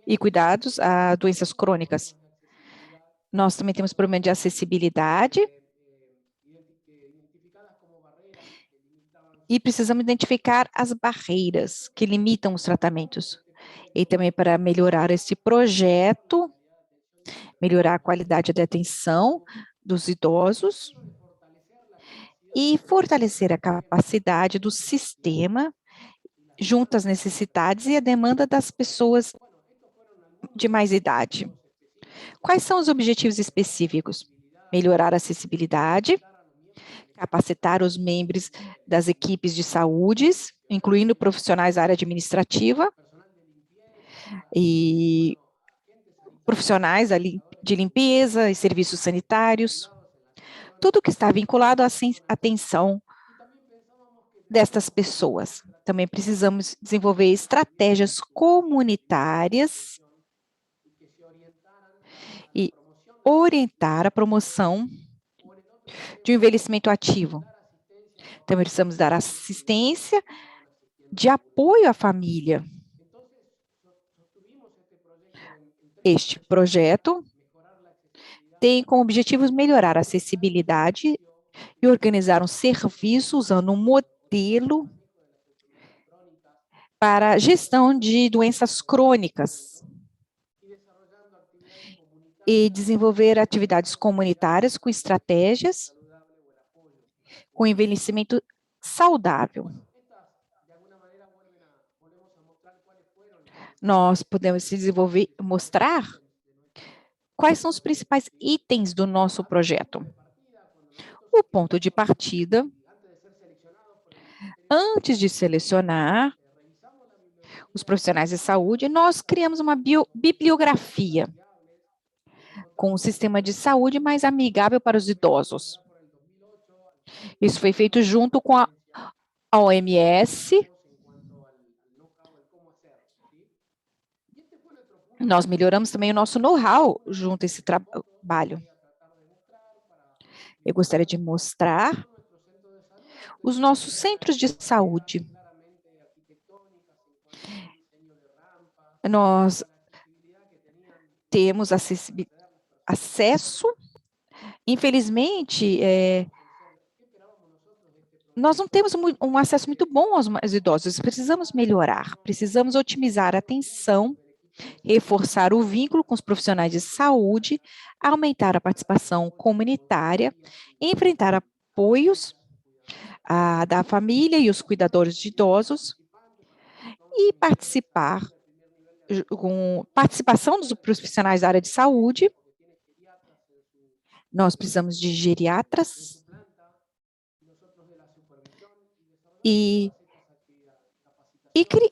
Speaker 3: e cuidados a doenças crônicas. Nós também temos problema de acessibilidade e precisamos identificar as barreiras que limitam os tratamentos. E também para melhorar esse projeto, melhorar a qualidade da atenção dos idosos e fortalecer a capacidade do sistema junto às necessidades e a demanda das pessoas de mais idade. Quais são os objetivos específicos? Melhorar a acessibilidade, capacitar os membros das equipes de saúde, incluindo profissionais da área administrativa e profissionais de limpeza e serviços sanitários, tudo que está vinculado à atenção destas pessoas. Também precisamos desenvolver estratégias comunitárias e orientar a promoção de um envelhecimento ativo. Também precisamos dar assistência de apoio à família. Este projeto tem como objetivo melhorar a acessibilidade e organizar um serviço usando um modelo para a gestão de doenças crônicas e desenvolver atividades comunitárias com estratégias com envelhecimento saudável. Nós podemos se desenvolver, mostrar quais são os principais itens do nosso projeto. O ponto de partida, antes de selecionar os profissionais de saúde, nós criamos uma bibliografia com um sistema de saúde mais amigável para os idosos. Isso foi feito junto com a OMS. Nós melhoramos também o nosso know-how junto a esse trabalho. Eu gostaria de mostrar os nossos centros de saúde. Nós temos acesso, infelizmente, nós não temos um acesso muito bom aos idosos, precisamos melhorar, precisamos otimizar a atenção, reforçar o vínculo com os profissionais de saúde, aumentar a participação comunitária, enfrentar apoios da família e os cuidadores de idosos e participar com participação dos profissionais da área de saúde. Nós precisamos de geriatras e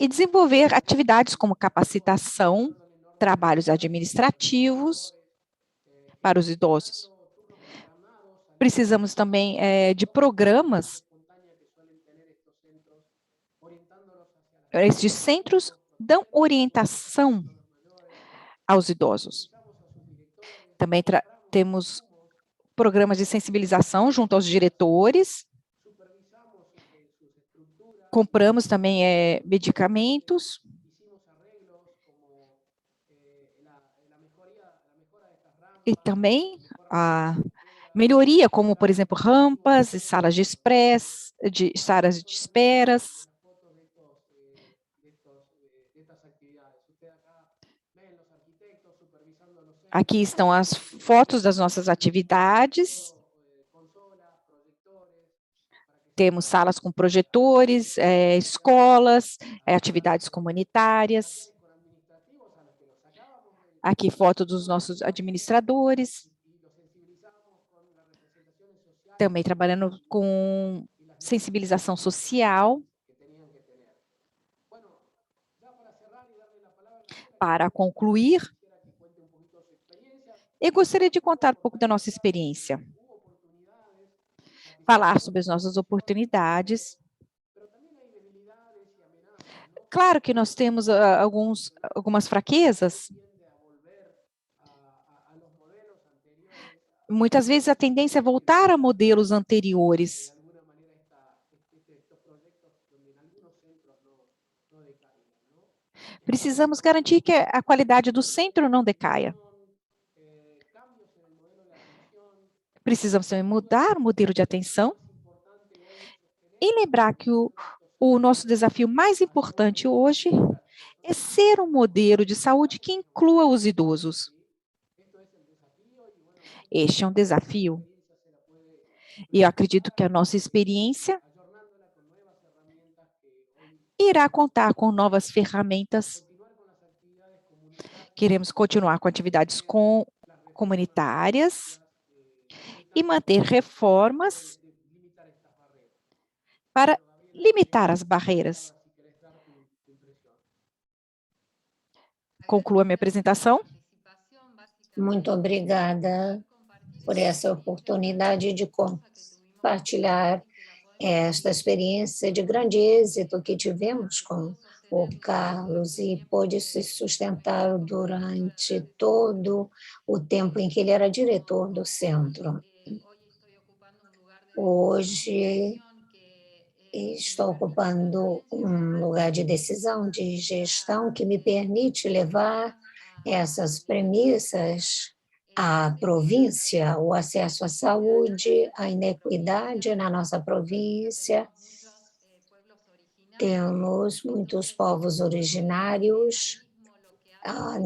Speaker 3: desenvolver atividades como capacitação, trabalhos administrativos para os idosos. Precisamos também de programas. Estes centros dão orientação aos idosos. Também temos programas de sensibilização junto aos diretores. Compramos também medicamentos. E também a melhoria, como, por exemplo, rampas e salas de salas de esperas. Aqui estão as fotos das nossas atividades. Temos salas com projetores, escolas, atividades comunitárias. Aqui foto dos nossos administradores. Também trabalhando com sensibilização social. Para concluir, eu gostaria de contar um pouco da nossa experiência. Falar sobre as nossas oportunidades. Claro que nós temos algumas fraquezas. Muitas vezes a tendência é voltar a modelos anteriores. Precisamos garantir que a qualidade do centro não decaia. Precisamos também mudar o modelo de atenção e lembrar que o nosso desafio mais importante hoje é ser um modelo de saúde que inclua os idosos. Este é um desafio. E eu acredito que a nossa experiência irá contar com novas ferramentas. Queremos continuar com atividades comunitárias e manter reformas para limitar as barreiras. Concluo a minha apresentação.
Speaker 2: Muito obrigada por essa oportunidade de compartilhar esta experiência de grande êxito que tivemos com o Carlos e pôde se sustentar durante todo o tempo em que ele era diretor do centro. Hoje estou ocupando um lugar de decisão, de gestão, que me permite levar essas premissas à província, o acesso à saúde, a inequidade na nossa província. Temos muitos povos originários,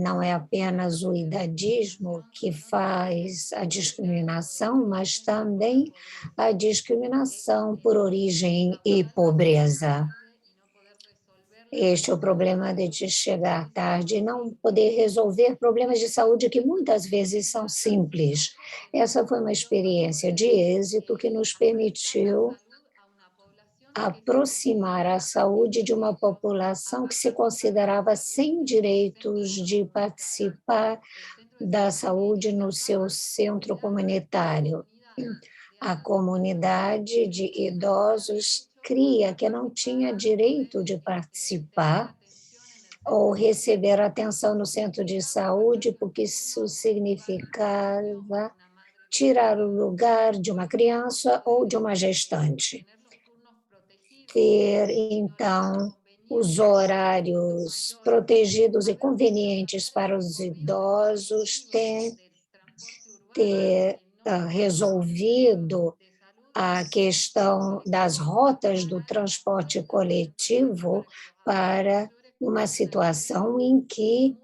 Speaker 2: não é apenas o idadismo que faz a discriminação, mas também a discriminação por origem e pobreza. Este é o problema de chegar tarde e não poder resolver problemas de saúde que muitas vezes são simples. Essa foi uma experiência de êxito que nos permitiu aproximar a saúde de uma população que se considerava sem direitos de participar da saúde no seu centro comunitário. A comunidade de idosos cria que não tinha direito de participar ou receber atenção no centro de saúde, porque isso significava tirar o lugar de uma criança ou de uma gestante. Ter, então, os horários protegidos e convenientes para os idosos, ter resolvido a questão das rotas do transporte coletivo para uma situação em que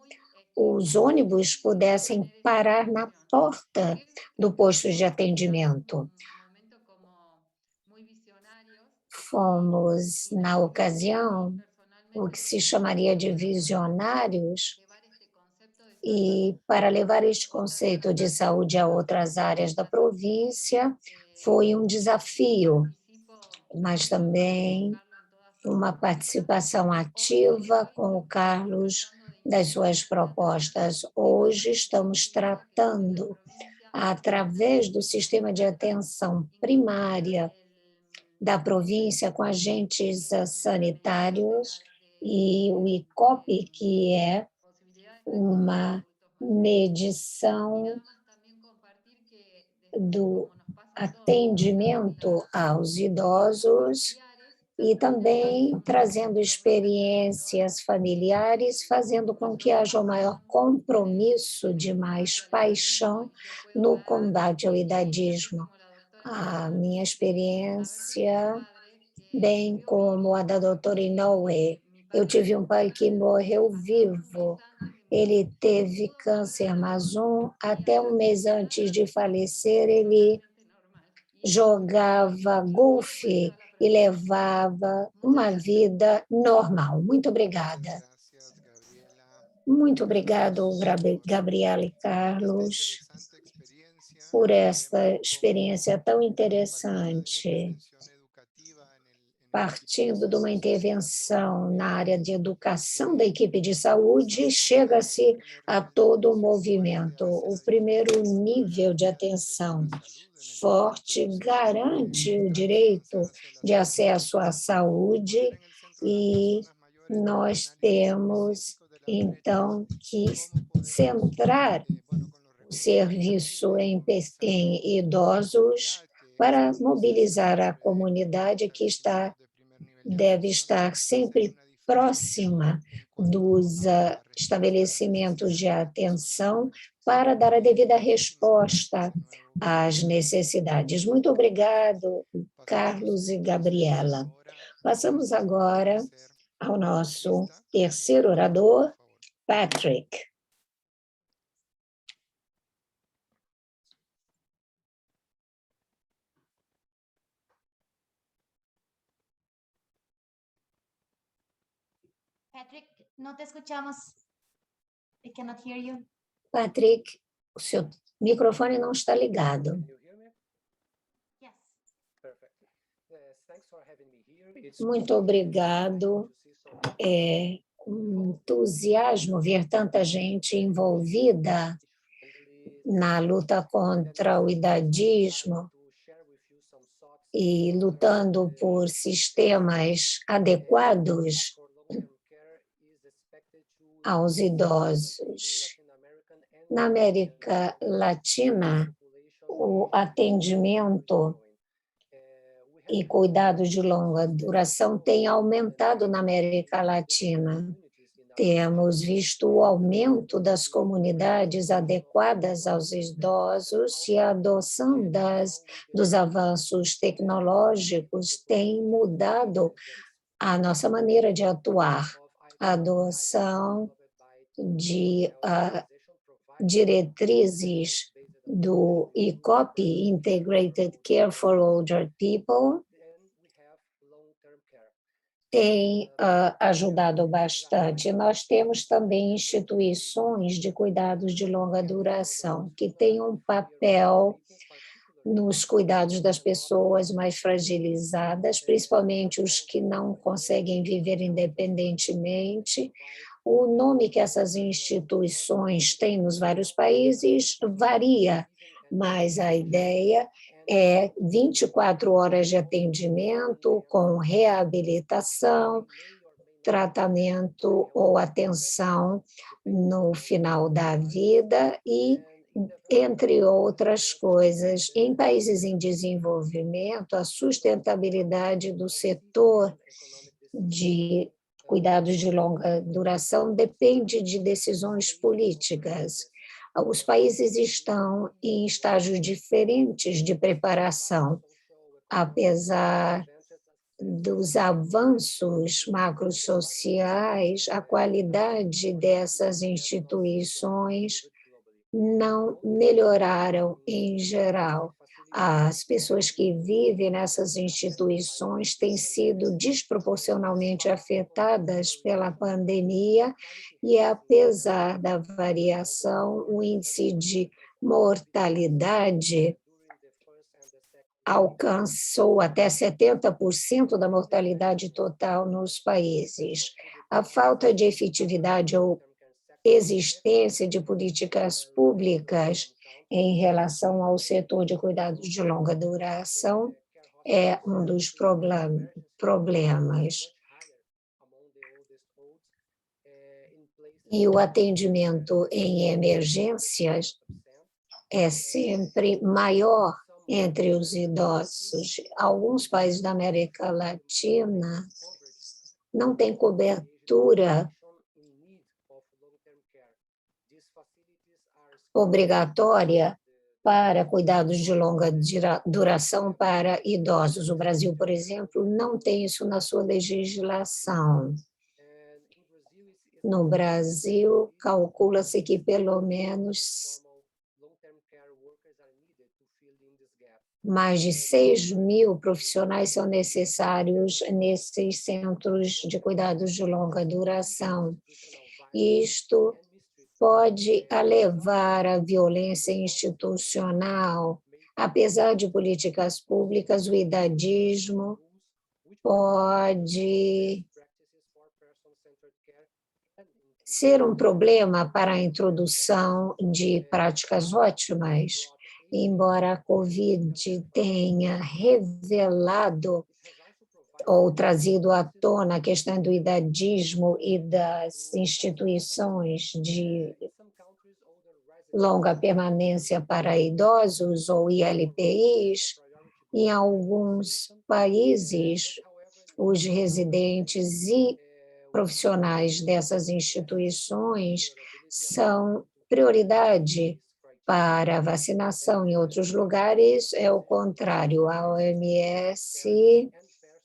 Speaker 2: os ônibus pudessem parar na porta do posto de atendimento. Fomos, na ocasião, o que se chamaria de visionários, e para levar este conceito de saúde a outras áreas da província foi um desafio, mas também uma participação ativa com o Carlos das suas propostas. Hoje estamos tratando, através do sistema de atenção primária da província, com agentes sanitários e o ICOP, que é uma medição do atendimento aos idosos e também trazendo experiências familiares, fazendo com que haja um maior compromisso de mais paixão no combate ao idadismo. A minha experiência, bem como a da doutora Inoue, eu tive um pai que morreu vivo. Ele teve câncer, mas até um mês antes de falecer, ele jogava golfe e levava uma vida normal. Muito obrigada. Muito obrigado, Gabriela e Carlos, por esta experiência tão interessante. Partindo de uma intervenção na área de educação da equipe de saúde, chega-se a todo o movimento. O primeiro nível de atenção forte garante o direito de acesso à saúde e nós temos, então, que centrar o serviço em idosos para mobilizar a comunidade que deve estar sempre próxima dos estabelecimentos de atenção para dar a devida resposta às necessidades. Muito obrigado, Carlos e Gabriela. Passamos agora ao nosso terceiro orador, Patrick.
Speaker 1: Patrick, no te escuchamos. We cannot hear you.
Speaker 2: Patrick, o seu microfone não está ligado. Muito obrigado. É um entusiasmo ver tanta gente envolvida na luta contra o idadismo e lutando por sistemas adequados aos idosos. Na América Latina, o atendimento e cuidados de longa duração têm aumentado na América Latina. Temos visto o aumento das comunidades adequadas aos idosos e a adoção dos avanços tecnológicos tem mudado a nossa maneira de atuar. A adoção de diretrizes do ICOP, Integrated Care for Older People, tem ajudado bastante. Nós temos também instituições de cuidados de longa duração, que têm um papel nos cuidados das pessoas mais fragilizadas, principalmente os que não conseguem viver independentemente. O nome que essas instituições têm nos vários países varia, mas a ideia é 24 horas de atendimento com reabilitação, tratamento ou atenção no final da vida e, entre outras coisas. Em países em desenvolvimento, a sustentabilidade do setor de cuidados de longa duração depende de decisões políticas. Os países estão em estágios diferentes de preparação, apesar dos avanços macrosociais, a qualidade dessas instituições não melhoraram em geral. As pessoas que vivem nessas instituições têm sido desproporcionalmente afetadas pela pandemia e, apesar da variação, o índice de mortalidade alcançou até 70% da mortalidade total nos países. A falta de efetividade ou existência de políticas públicas em relação ao setor de cuidados de longa duração é um dos problemas. E o atendimento em emergências é sempre maior entre os idosos. Alguns países da América Latina não têm cobertura obrigatória para cuidados de longa duração para idosos. O Brasil, por exemplo, não tem isso na sua legislação. No Brasil, calcula-se que pelo menos mais de 6.000 profissionais são necessários nesses centros de cuidados de longa duração. Isto pode levar à violência institucional. Apesar de políticas públicas, o idadismo pode ser um problema para a introdução de práticas ótimas. Embora a Covid tenha revelado ou trazido à tona a questão do idadismo e das instituições de longa permanência para idosos, ou ILPIs, em alguns países, os residentes e profissionais dessas instituições são prioridade para a vacinação. Em outros lugares, é o contrário. A OMS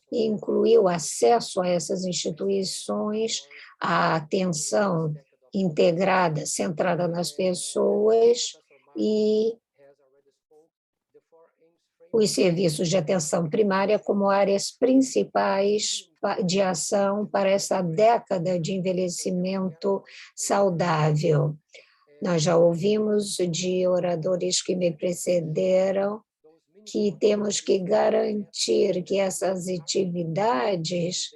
Speaker 2: incluiu acesso a essas instituições, a atenção integrada, centrada nas pessoas, e os serviços de atenção primária como áreas principais de ação para essa década de envelhecimento saudável. Nós já ouvimos de oradores que me precederam que temos que garantir que essas atividades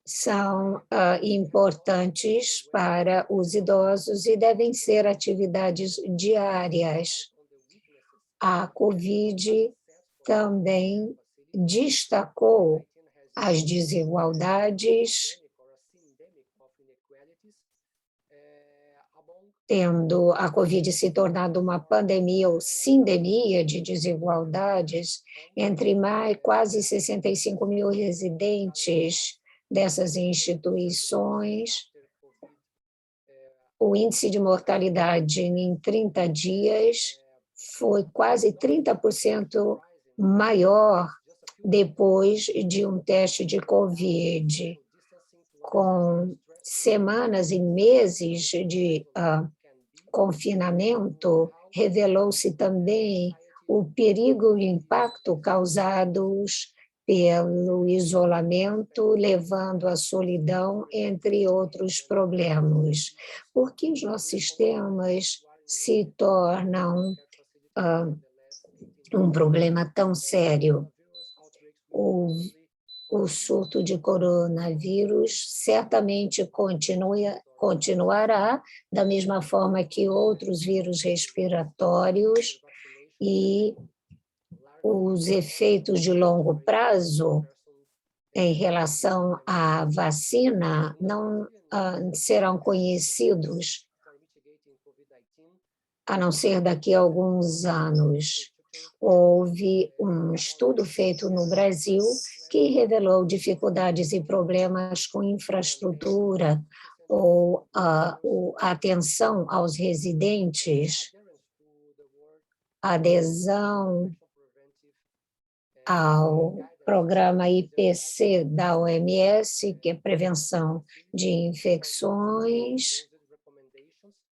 Speaker 2: são importantes para os idosos e devem ser atividades diárias. A Covid também destacou as desigualdades tendo a Covid se tornado uma pandemia ou sindemia de desigualdades, entre quase 65 mil residentes dessas instituições, o índice de mortalidade em 30 dias foi quase 30% maior depois de um teste de Covid, com semanas e meses de confinamento. Revelou-se também o perigo e o impacto causados pelo isolamento, levando à solidão, entre outros problemas. Por que os nossos sistemas se tornam um problema tão sério? O surto de coronavírus certamente continuará, da mesma forma que outros vírus respiratórios, e os efeitos de longo prazo em relação à vacina não serão conhecidos, a não ser daqui a alguns anos. Houve um estudo feito no Brasil que revelou dificuldades e problemas com infraestrutura ou a atenção aos residentes, adesão ao programa IPC da OMS, que é prevenção de infecções,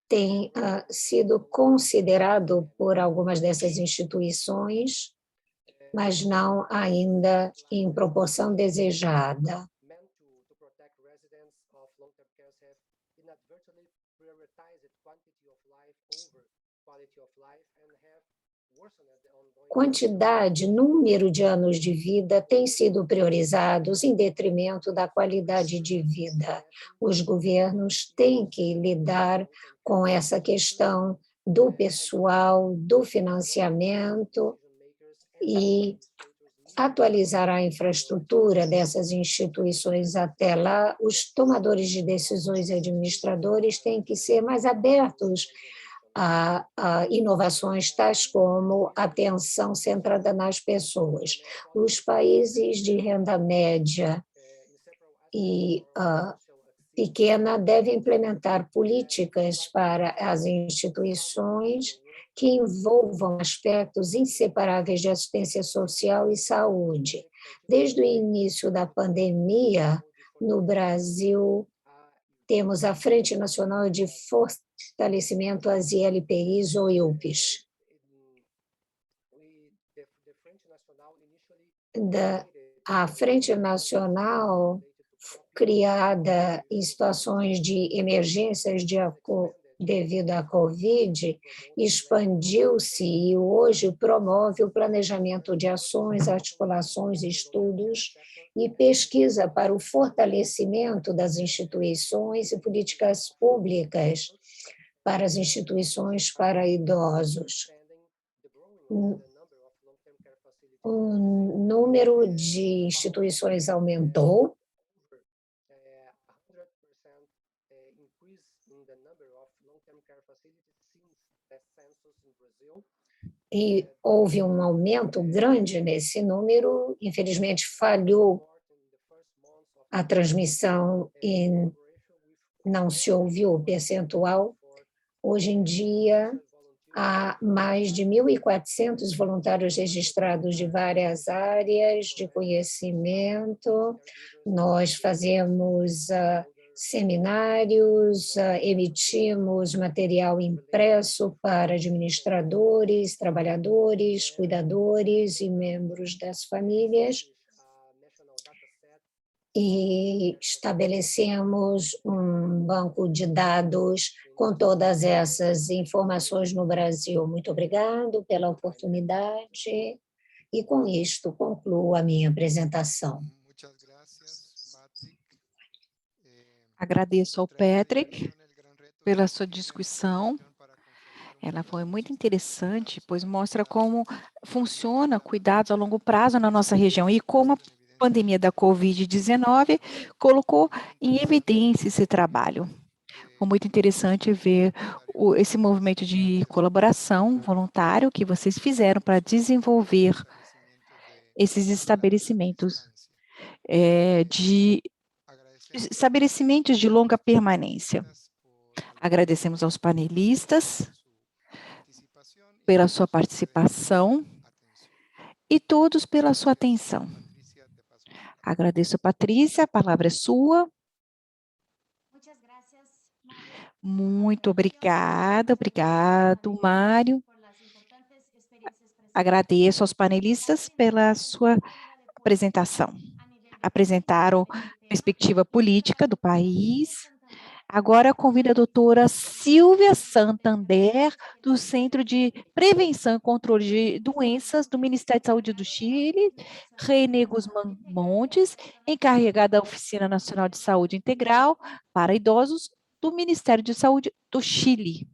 Speaker 2: tem sido considerado por algumas dessas instituições, mas não ainda em proporção desejada. Quantidade, número de anos de vida têm sido priorizados em detrimento da qualidade de vida. Os governos têm que lidar com essa questão do pessoal, do financiamento e atualizar a infraestrutura dessas instituições. Até lá, os tomadores de decisões e administradores têm que ser mais abertos a inovações tais como atenção centrada nas pessoas. Os países de renda média e pequena devem implementar políticas para as instituições que envolvam aspectos inseparáveis de assistência social e saúde. Desde o início da pandemia, no Brasil, temos a Frente Nacional de Fortalecimento às ILPIs ou IUPs. A Frente Nacional, criada em situações de emergências devido à Covid, expandiu-se e hoje promove o planejamento de ações, articulações, estudos e pesquisa para o fortalecimento das instituições e políticas públicas para as instituições para idosos. O número de instituições aumentou, e houve um aumento grande nesse número. Infelizmente, falhou a transmissão e não se ouviu o percentual. Hoje em dia, há mais de 1.400 voluntários registrados de várias áreas de conhecimento. Nós fazemos seminários, emitimos material impresso para administradores, trabalhadores, cuidadores e membros das famílias, e estabelecemos um banco de dados com todas essas informações no Brasil. Muito obrigado pela oportunidade, e com isto concluo a minha apresentação.
Speaker 3: Agradeço ao Patrick pela sua discussão. Ela foi muito interessante, pois mostra como funciona cuidados a longo prazo na nossa região e como a pandemia da Covid-19 colocou em evidência esse trabalho. Foi muito interessante ver esse movimento de colaboração voluntário que vocês fizeram para desenvolver esses estabelecimentos de estabelecimentos de longa permanência. Agradecemos aos panelistas pela sua participação e todos pela sua atenção. Agradeço, Patrícia, a palavra é sua.
Speaker 1: Muchas gracias, Mario,
Speaker 3: Muito obrigada, obrigado, Mário.
Speaker 1: por las importantes experiencias presentadas.
Speaker 3: Agradeço aos panelistas pela sua apresentação. Apresentaram perspectiva política do país. Agora convido a doutora Silvia Santander, do Centro de Prevenção e Controle de Doenças do Ministério da Saúde do Chile, René Guzmán Montes, encarregada da Oficina Nacional de Saúde Integral para Idosos do Ministério de Saúde do Chile.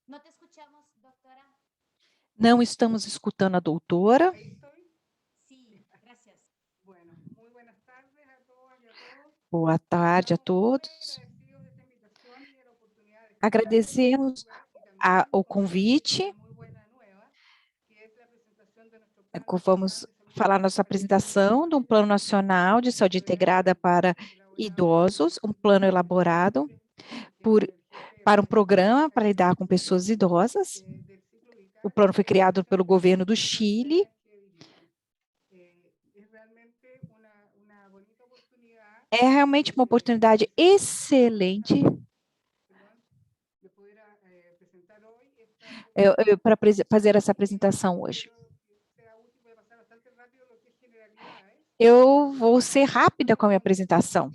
Speaker 1: No te escuchamos, doctora.
Speaker 3: Não estamos escutando a doutora.
Speaker 1: Sí, gracias.
Speaker 3: Boa tarde a todos. Agradecemos o convite. Vamos falar nossa apresentação de um Plano Nacional de Saúde Integrada para Idosos, um plano elaborado para um programa para lidar com pessoas idosas. O plano foi criado pelo governo do Chile. É realmente uma oportunidade excelente para fazer essa apresentação hoje. Eu vou ser rápida com a minha apresentação.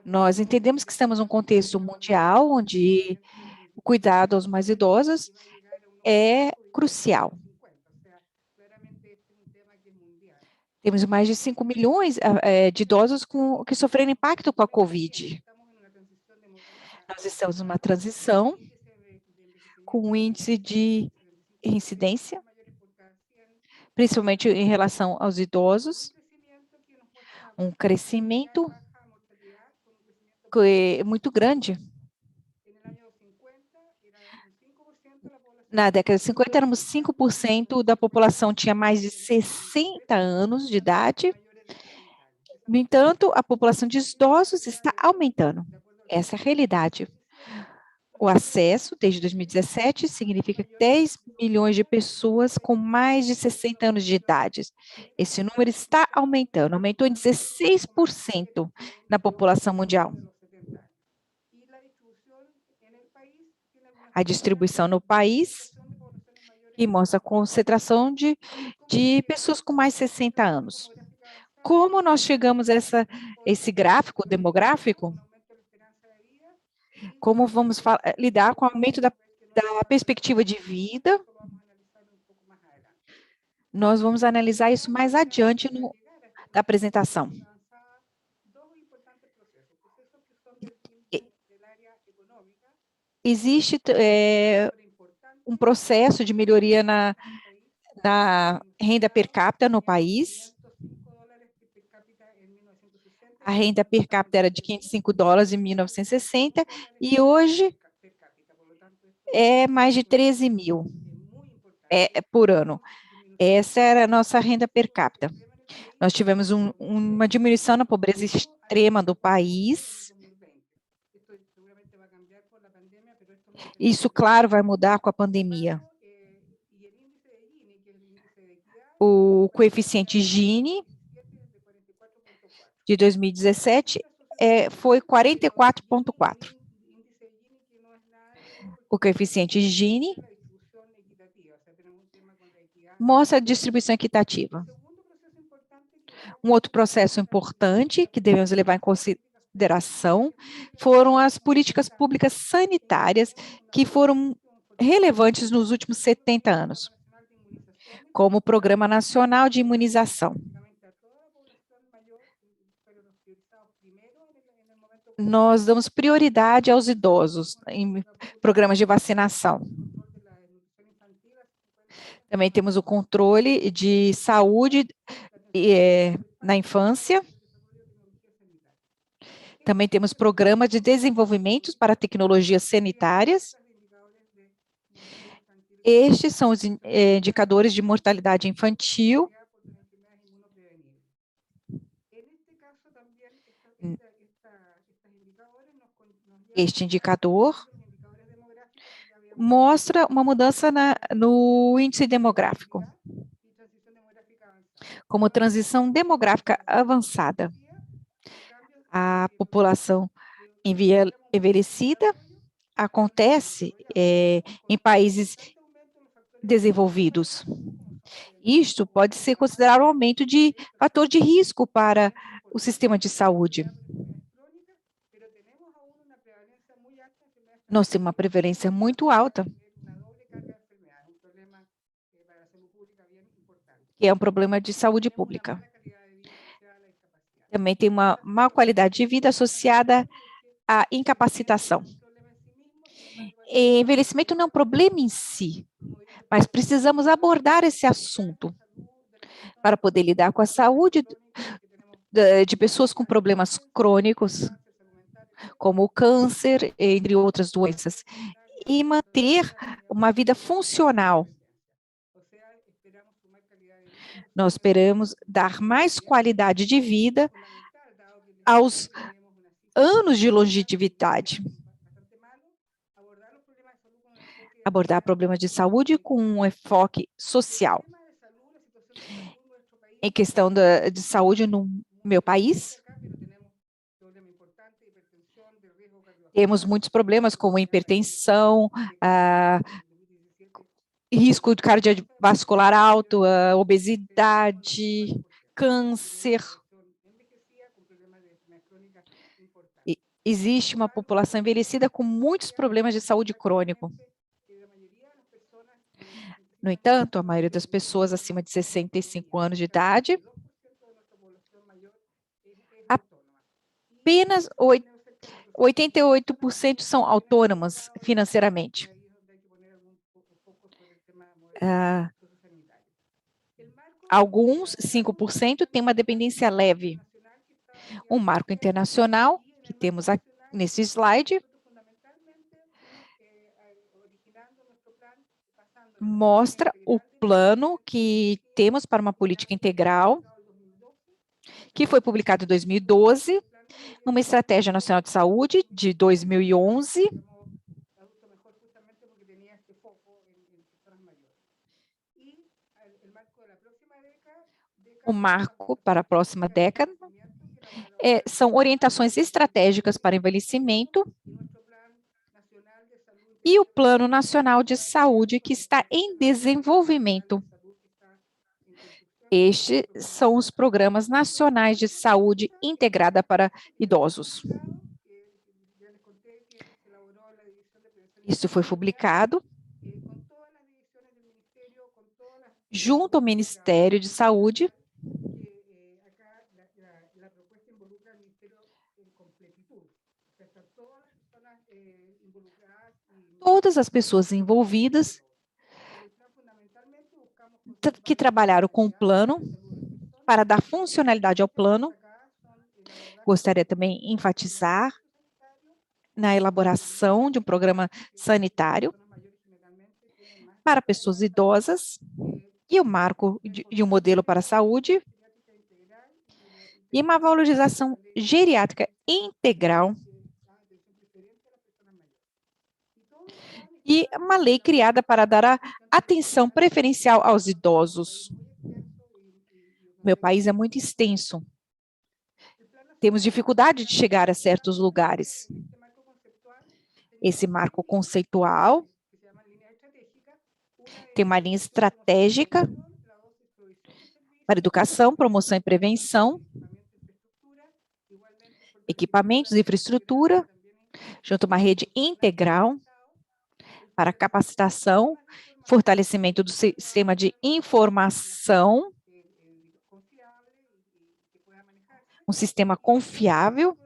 Speaker 3: Nós entendemos que estamos num contexto mundial onde o cuidado aos mais idosos é crucial. Temos mais de 5 milhões de idosos que sofreram impacto com a Covid. Nós estamos numa transição com um índice de incidência, principalmente em relação aos idosos, um crescimento muito grande. Na década de 50, éramos 5% da população tinha mais de 60 anos de idade. No entanto, a população de idosos está aumentando. Essa é a realidade. O acesso, desde 2017, significa 10 milhões de pessoas com mais de 60 anos de idade. Esse número está aumentando, aumentou em 16% na população mundial. A distribuição no país e mostra a concentração de pessoas com mais de 60 anos. Como nós chegamos a esse gráfico demográfico? Como vamos lidar com o aumento da perspectiva de vida? Nós vamos analisar isso mais adiante da apresentação. Existe um processo de melhoria na renda per capita no país. A renda per capita era de $505 em 1960 e hoje é mais de 13 mil por ano. Essa era a nossa renda per capita. Nós tivemos uma diminuição na pobreza extrema do país. Isso, claro, vai mudar com a pandemia. O coeficiente Gini de 2017 foi 44,4. O coeficiente Gini mostra a distribuição equitativa. Um outro processo importante que devemos levar em consideração foram as políticas públicas sanitárias que foram relevantes nos últimos 70 anos, como o Programa Nacional de Imunização. Nós damos prioridade aos idosos em programas de vacinação. Também temos o controle de saúde na infância. Também temos programas de desenvolvimento para tecnologias sanitárias. Estes são os indicadores de mortalidade infantil. Este indicador mostra uma mudança no índice demográfico, como transição demográfica avançada. A população envelhecida acontece em países desenvolvidos. Isto pode ser considerado um aumento de fator de risco para o sistema de saúde. Nós temos uma prevalência muito alta, que é um problema de saúde pública. Também tem uma má qualidade de vida associada à incapacitação. Envelhecimento não é um problema em si, mas precisamos abordar esse assunto para poder lidar com a saúde de pessoas com problemas crônicos, como o câncer, entre outras doenças, e manter uma vida funcional. Nós esperamos dar mais qualidade de vida aos anos de longevidade. Abordar problemas de saúde com um enfoque social. Em questão de saúde no meu país, temos muitos problemas como hipertensão, risco de cardiovascular alto, obesidade, câncer. Existe uma população envelhecida com muitos problemas de saúde crônico. No entanto, a maioria das pessoas acima de 65 anos de idade, apenas 88% são autônomas financeiramente. Alguns, 5%, têm uma dependência leve. Um marco internacional, que temos aqui nesse slide, mostra o plano que temos para uma política integral, que foi publicado em 2012, uma estratégia nacional de saúde de 2011, o marco para a próxima década, são orientações estratégicas para envelhecimento e o Plano Nacional de Saúde, que está em desenvolvimento. Estes são os programas nacionais de saúde integrada para idosos. Isso foi publicado junto ao Ministério de Saúde, todas as pessoas envolvidas que trabalharam com o plano para dar funcionalidade ao plano. Gostaria também de enfatizar na elaboração de um programa sanitário para pessoas idosas e o marco de um modelo para a saúde e uma valorização geriátrica integral e uma lei criada para dar a atenção preferencial aos idosos. Meu país é muito extenso. Temos dificuldade de chegar a certos lugares. Esse marco conceitual tem uma linha estratégica para educação, promoção e prevenção, equipamentos e infraestrutura, junto a uma rede integral para capacitação, fortalecimento do sistema de informação, um sistema confiável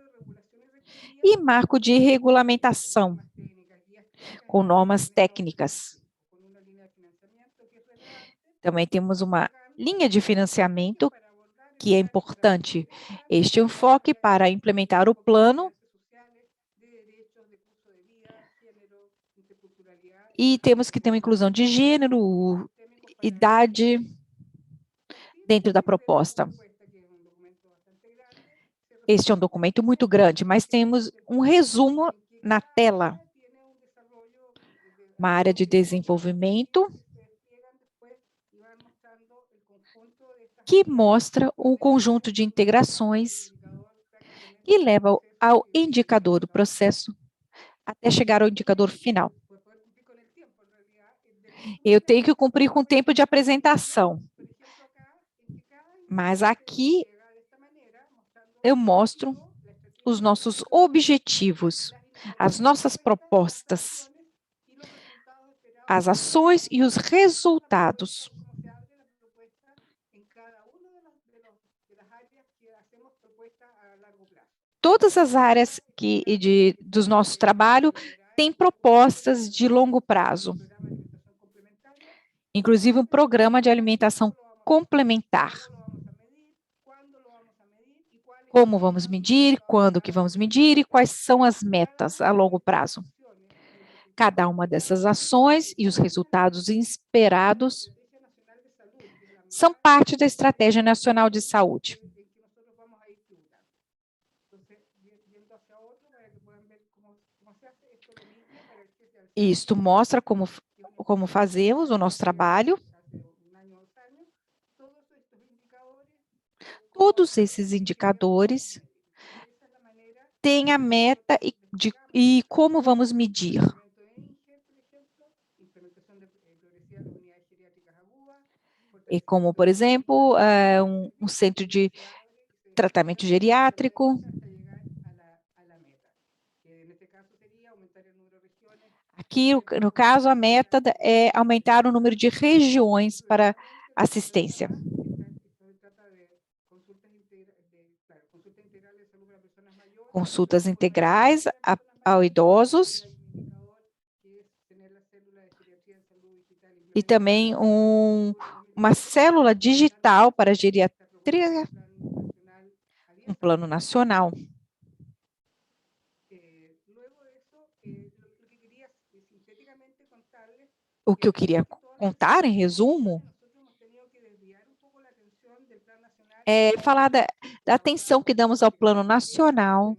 Speaker 3: e marco de regulamentação, com normas técnicas. Também temos uma linha de financiamento que é importante este enfoque para implementar o plano. E temos que ter uma inclusão de gênero, idade, dentro da proposta. Este é um documento muito grande, mas temos um resumo na tela. Uma área de desenvolvimento que mostra o conjunto de integrações e leva ao indicador do processo até chegar ao indicador final. Eu tenho que cumprir com o tempo de apresentação. Mas aqui eu mostro os nossos objetivos, as nossas propostas, as ações e os resultados. Todas as áreas do nosso trabalho têm propostas de longo prazo, inclusive um programa de alimentação complementar. Como vamos medir, quando que vamos medir e quais são as metas a longo prazo. Cada uma dessas ações e os resultados esperados são parte da Estratégia Nacional de Saúde. Isto mostra como fazemos o nosso trabalho. Todos esses indicadores têm a meta e como vamos medir. E como, por exemplo, um centro de tratamento geriátrico. Aqui, no caso, a meta é aumentar o número de regiões para assistência. Consultas integrais aos idosos. E também uma célula digital para a geriatria, um plano nacional. O que eu queria contar, em resumo, é falar da atenção que damos ao plano nacional,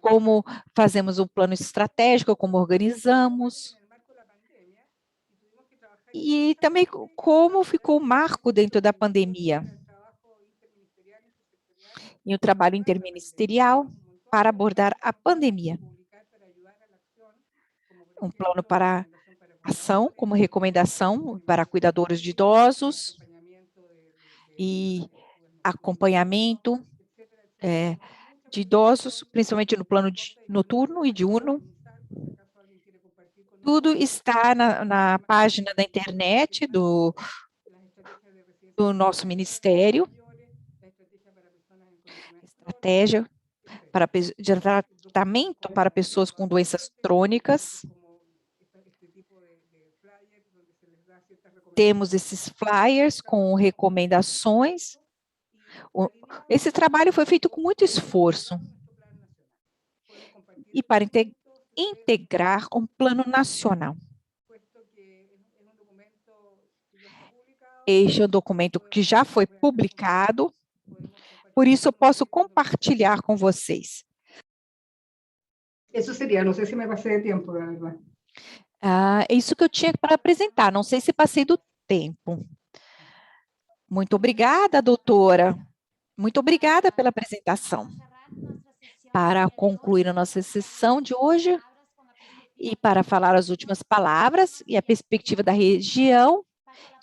Speaker 3: como fazemos um plano estratégico, como organizamos, e também como ficou o marco dentro da pandemia. E o trabalho interministerial para abordar a pandemia. Um plano para ação, como recomendação para cuidadores de idosos e acompanhamento de idosos, principalmente no plano noturno e diurno. Tudo está na página da internet do nosso ministério. Estratégia de tratamento para pessoas com doenças crônicas. Temos esses flyers com recomendações. Esse trabalho foi feito com muito esforço. E para integrar um plano nacional. Este é um documento que já foi publicado, por isso eu posso compartilhar com vocês.
Speaker 5: Isso seria, não sei se me passei de tempo, na verdade.
Speaker 3: É isso que eu tinha para apresentar, não sei se passei do tempo. Muito obrigada, doutora. Muito obrigada pela apresentação. Para concluir a nossa sessão de hoje e para falar as últimas palavras e a perspectiva da região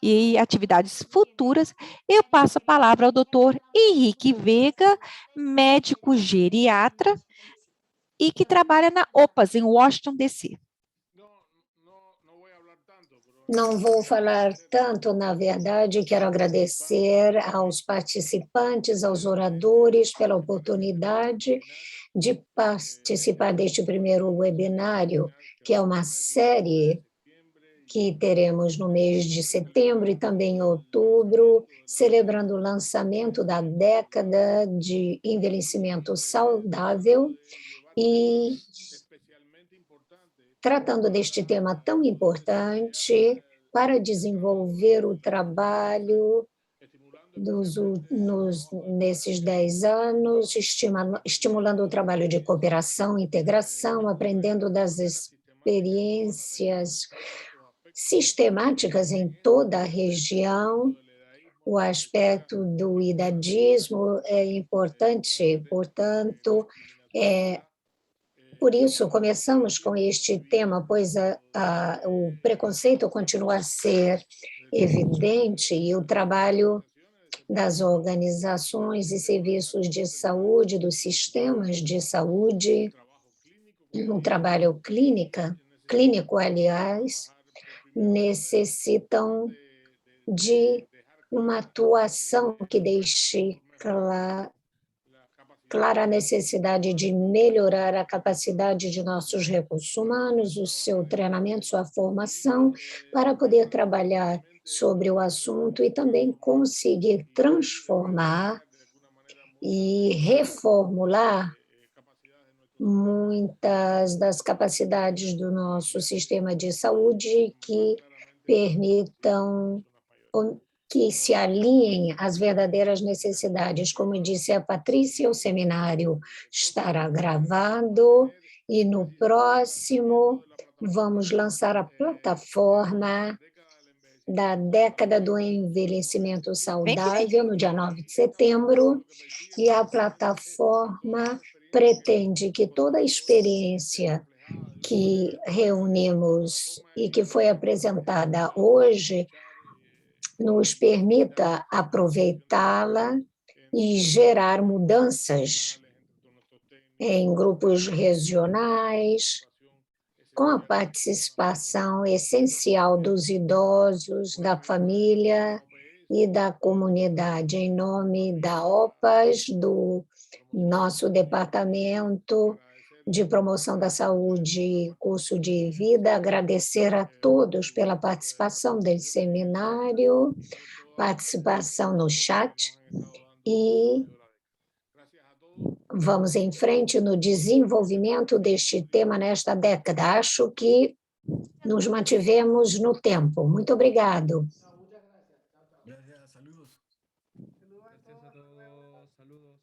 Speaker 3: e atividades futuras, eu passo a palavra ao doutor Henrique Veiga, médico geriatra e que trabalha na OPAS, em Washington, D.C.
Speaker 2: Não vou falar tanto, na verdade, quero agradecer aos participantes, aos oradores pela oportunidade de participar deste primeiro webinário, que é uma série que teremos no mês de setembro e também em outubro, celebrando o lançamento da década de envelhecimento saudável e tratando deste tema tão importante para desenvolver o trabalho nesses 10 anos, estimulando o trabalho de cooperação, integração, aprendendo das experiências sistemáticas em toda a região. O aspecto do idadismo é importante, portanto, por isso começamos com este tema, pois o preconceito continua a ser evidente e o trabalho das organizações e serviços de saúde, dos sistemas de saúde, um trabalho clínico, aliás, necessitam de uma atuação que deixe clara a necessidade de melhorar a capacidade de nossos recursos humanos, o seu treinamento, sua formação, para poder trabalhar sobre o assunto e também conseguir transformar e reformular muitas das capacidades do nosso sistema de saúde que permitam que se alinhem às verdadeiras necessidades. Como disse a Patrícia, o seminário estará gravado e no próximo vamos lançar a plataforma da década do envelhecimento saudável no dia 9 de setembro, e a plataforma pretende que toda a experiência que reunimos e que foi apresentada hoje nos permita aproveitá-la e gerar mudanças em grupos regionais, com a participação essencial dos idosos, da família e da comunidade. Em nome da OPAS, do nosso Departamento de Promoção da Saúde e Curso de Vida, agradecer a todos pela participação desse seminário, participação no chat, e vamos em frente no desenvolvimento deste tema nesta década. Acho que nos mantivemos no tempo. Muito obrigado.
Speaker 4: Gracias, saludos.
Speaker 6: Gracias a todos, saludos.